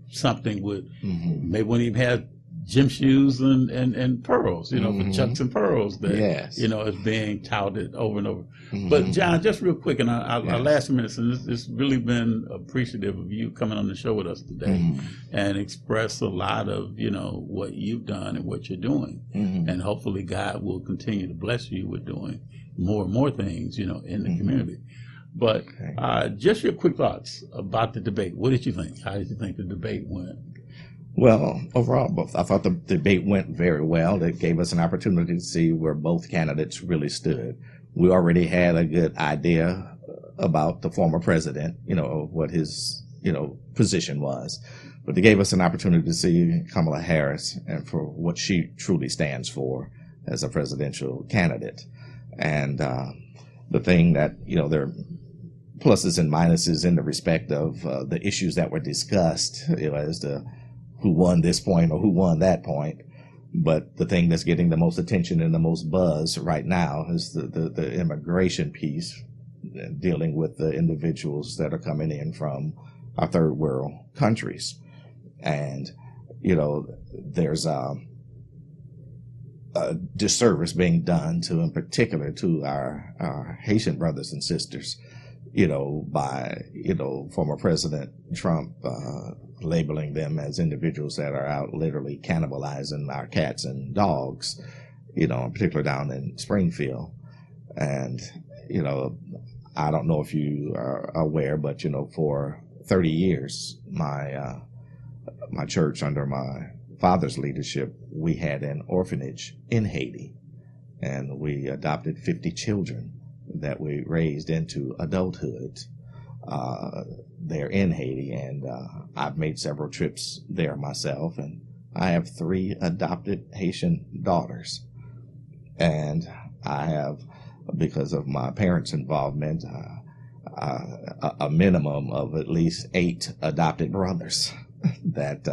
something with, may want to even have gym shoes and pearls, for Chucks and pearls that, is being touted over and over. But John, just real quick, and our last minutes, and it's really been appreciative of you coming on the show with us today and express a lot of, what you've done and what you're doing. And hopefully God will continue to bless you with doing more and more things, in the community. But just your quick thoughts about the debate. What did you think? How did you think the debate went? Well, overall, I thought the debate went very well. It gave us an opportunity to see where both candidates really stood. We already had a good idea about the former president, what his, position was. But it gave us an opportunity to see Kamala Harris and for what she truly stands for as a presidential candidate. And the thing that, there are pluses and minuses in the respect of the issues that were discussed, as to who won this point or who won that point. But the thing that's getting the most attention and the most buzz right now is the immigration piece, dealing with the individuals that are coming in from our third world countries. And, there's disservice being done to, in particular, to our Haitian brothers and sisters, by, former President Trump labeling them as individuals that are out literally cannibalizing our cats and dogs, in particular down in Springfield. And, I don't know if you are aware, but, for 30 years, my church, under my father's leadership, we had an orphanage in Haiti, and we adopted 50 children that we raised into adulthood there in Haiti. And I've made several trips there myself, and I have 3 adopted Haitian daughters. And I have, because of my parents' involvement, a minimum of at least 8 adopted brothers that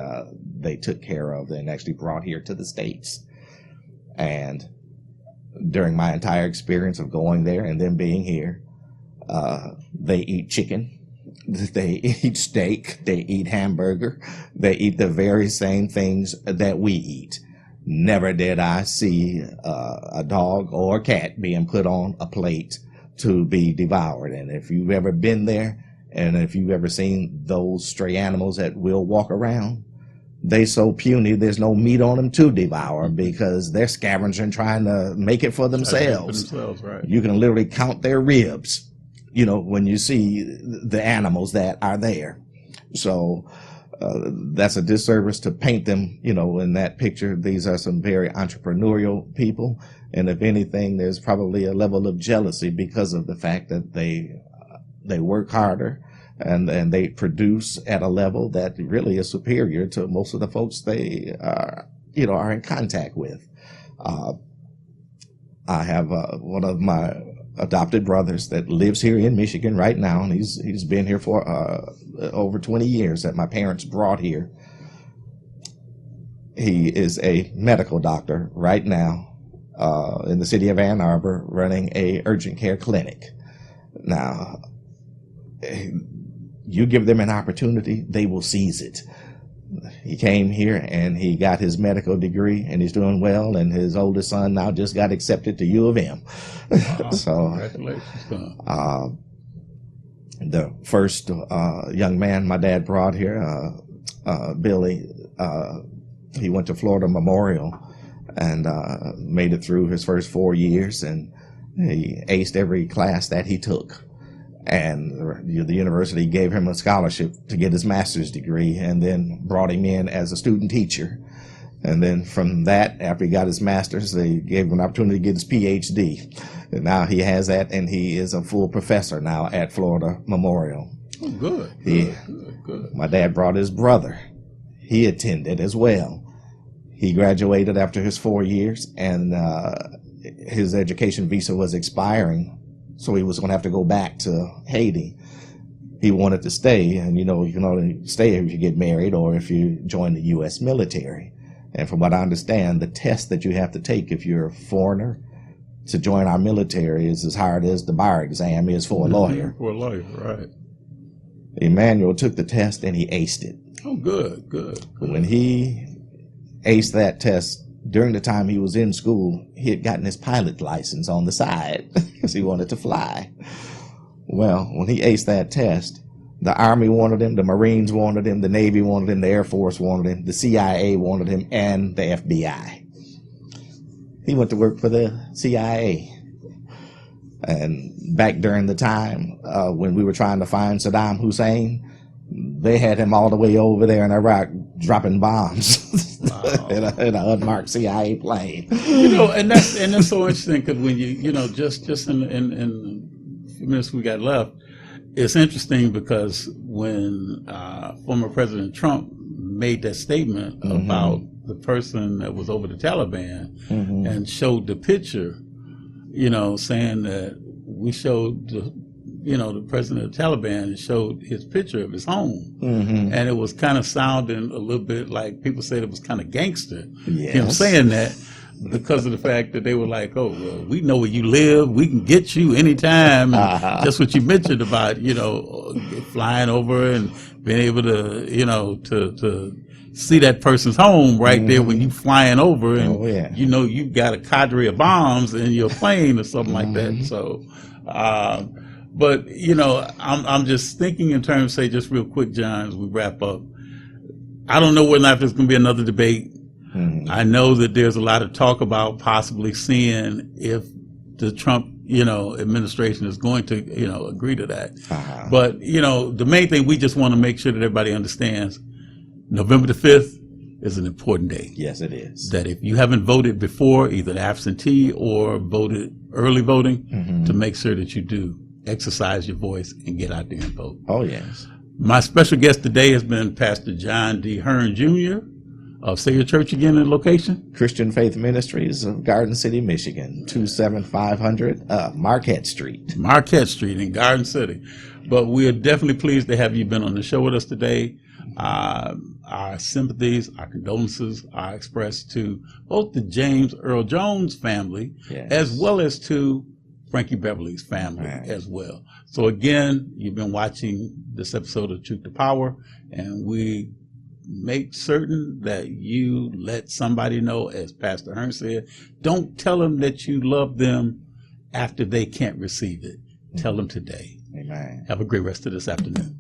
they took care of and actually brought here to the States. And during my entire experience of going there and them being here, they eat chicken, they eat steak, they eat hamburger, they eat the very same things that we eat. Never did I see a dog or a cat being put on a plate to be devoured. And if you've ever been there, and if you've ever seen those stray animals that will walk around, they so puny there's no meat on them to devour, because they're scavenging, trying to make it for themselves. Right. You can literally count their ribs, when you see the animals that are there. So that's a disservice to paint them, in that picture. These are some very entrepreneurial people. And if anything, there's probably a level of jealousy because of the fact that they work harder and they produce at a level that really is superior to most of the folks they are in contact with. I have one of my adopted brothers that lives here in Michigan right now, and he's been here for over 20 years, that my parents brought here. He is a medical doctor right now in the city of Ann Arbor, running a urgent care clinic. Now, you give them an opportunity, they will seize it. He came here and he got his medical degree, and he's doing well, and his oldest son now just got accepted to U of M. Wow. So, Congratulations. The first young man my dad brought here, Billy, he went to Florida Memorial and made it through his first 4 years, and he aced every class that he took. And the university gave him a scholarship to get his master's degree, and then brought him in as a student teacher. And then from that, after he got his master's, they gave him an opportunity to get his PhD. And now he has that, and he is a full professor now at Florida Memorial. Oh, good. Good. My dad brought his brother. He attended as well. He graduated after his 4 years, and his education visa was expiring. So he was going to have to go back to Haiti. He wanted to stay, and you can only stay if you get married or if you join the U.S. military. And from what I understand, the test that you have to take if you're a foreigner to join our military is as hard as the bar exam is for a lawyer. For a lawyer, right. Emmanuel took the test and he aced it. Oh, good. When he aced that test, during the time he was in school, he had gotten his pilot license on the side because he wanted to fly. Well, when he aced that test, the Army wanted him, the Marines wanted him, the Navy wanted him, the Air Force wanted him, the CIA wanted him, and the FBI. He went to work for the CIA. And back during the time when we were trying to find Saddam Hussein, they had him all the way over there in Iraq dropping bombs. Wow. in an unmarked CIA plane. And that's so interesting, because when you just in the few minutes we got left, it's interesting because when former President Trump made that statement about the person that was over the Taliban and showed the picture, saying that we showed the president of the Taliban showed his picture of his home. And it was kind of sounding a little bit like people said it was kind of gangster. Yes. Him saying that because of the fact that they were like, oh, well, we know where you live. We can get you anytime. And just what you mentioned about, flying over and being able to, to see that person's home right there when you flying over, and you know you've got a cadre of bombs in your plane or something like that. So, but you know, I'm just thinking in terms, say, just real quick, John, as we wrap up. I don't know whether or not there's going to be another debate. I know that there's a lot of talk about possibly seeing if the Trump, you know, administration is going to, you know, agree to that. But, you know, the main thing, we just want to make sure that everybody understands November the 5th is an important day. Yes, it is. That if you haven't voted before, either absentee or voted early voting, to make sure that you do exercise your voice and get out there and vote. Oh, yes. My special guest today has been Pastor John D. Hearn Jr. Say your church again and location. Christian Faith Ministries of Garden City, Michigan, 27500 Marquette Street. Marquette Street in Garden City. But we are definitely pleased to have you been on the show with us today. Our sympathies, our condolences are expressed to both the James Earl Jones family, as well as to Frankie Beverly's family as well. So again, you've been watching this episode of Truth to Power, and we make certain that you let somebody know, as Pastor Hearn said, don't tell them that you love them after they can't receive it. Tell them today. Amen. Have a great rest of this afternoon.